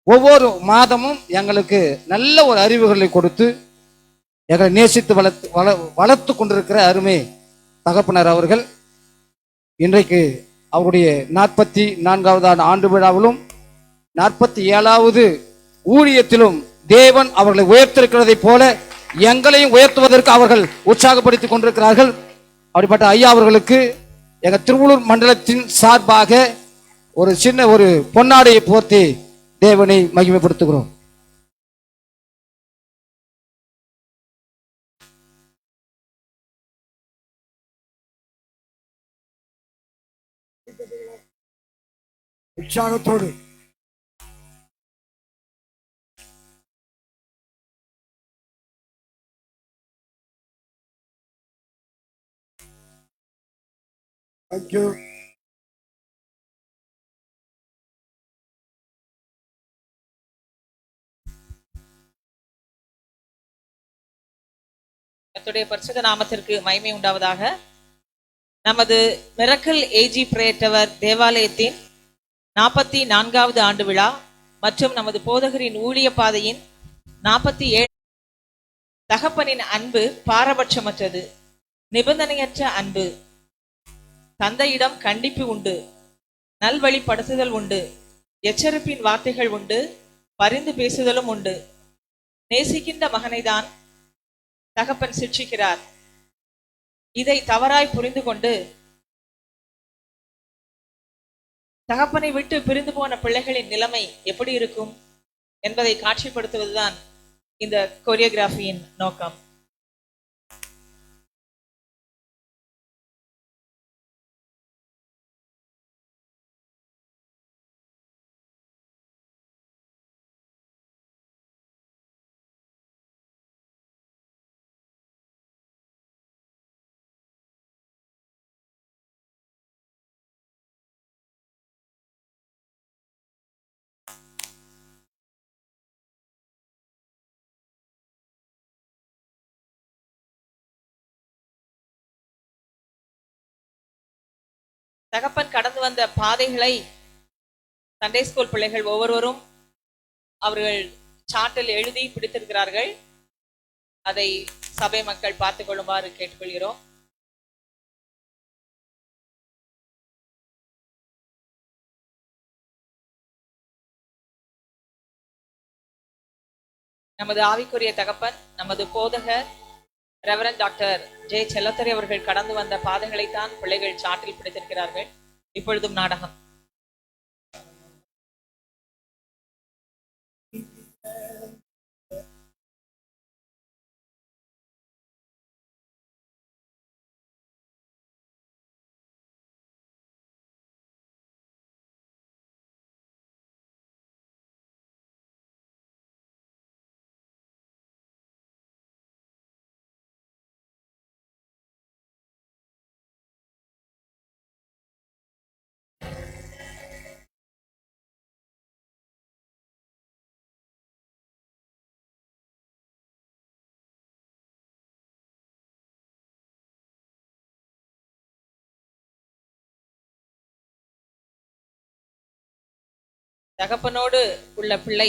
ஒவ்வொரு மாதமும் எங்களுக்கு நல்ல ஒரு அறிவுகளை கொடுத்து எங்களை நேசித்து வளர்த்து கொண்டிருக்கிற அருமை தகப்பனார் அவர்கள் இன்றைக்கு அவருடைய 44வது ஆண்டு விழாவிலும் 47வது ஊழியத்திலும் தேவன் அவர்களை உயர்த்திருக்கிறதை போல எங்களையும் உயர்த்துவதற்கு அவர்கள் உற்சாகப்படுத்திக் கொண்டிருக்கிறார்கள். அப்படிப்பட்ட ஐயா அவர்களுக்கு எங்க திருவள்ளூர் மண்டலத்தின் சார்பாக ஒரு சின்ன ஒரு பொன்னாடையை போர்த்தி தேவனை மகிமைப்படுத்துகிறோம். உற்சாகத்தோடு தேங்க்யூ. கர்த்தருடைய பரிசுத்த நாமத்திற்கு மகிமை உண்டாவதாக. நமது மிரக்கல் ஏஜி பிரேயர் டவர் தேவாலயத்தின் 44வது ஆண்டு விழா மற்றும் நமது போதகரின் ஊழிய பாதையின் 47 தகப்பனின் அன்பு பாரபட்சமற்றது, நிபந்தனையற்ற அன்பு. தந்தையிடம் கண்டிப்பு உண்டு, நல்வழிப்படுத்துதல் உண்டு, எச்சரிப்பின் வார்த்தைகள் உண்டு, பரிந்து பேசுதலும் உண்டு. நேசிக்கின்ற மகனைதான் தகப்பன் சிட்சிக்கிறார். இதை தவறாய் புரிந்து கொண்டு தகப்பனை விட்டு பிரிந்து போன பிள்ளைகளின் நிலைமை எப்படி இருக்கும் என்பதை காட்சிப்படுத்துவதுதான் இந்த கொரியோகிராஃபியின் நோக்கம். தகப்பன் கடந்து வந்த பாதைகளை சண்டே ஸ்கூல் பிள்ளைகள் ஒவ்வொருவரும் அவர்கள் சார்ட்டில் எழுதி பிடித்திருக்கிறார்கள். அதை சபை மக்கள் பார்த்துக் கொள்ளுமாறு கேட்டுக்கொள்கிறோம். நமது ஆவிக்குரிய தகப்பன், நமது போதகர் ரெவரண்ட் டாக்டர் ஜே செல்லத்துறை அவர்கள் கடந்து வந்த பாதைகளைத்தான் பிள்ளைகள் சாட்டில் பிடித்திருக்கிறார்கள். இப்பொழுதும் நாடகம். தகப்பனோடு உள்ள பிள்ளை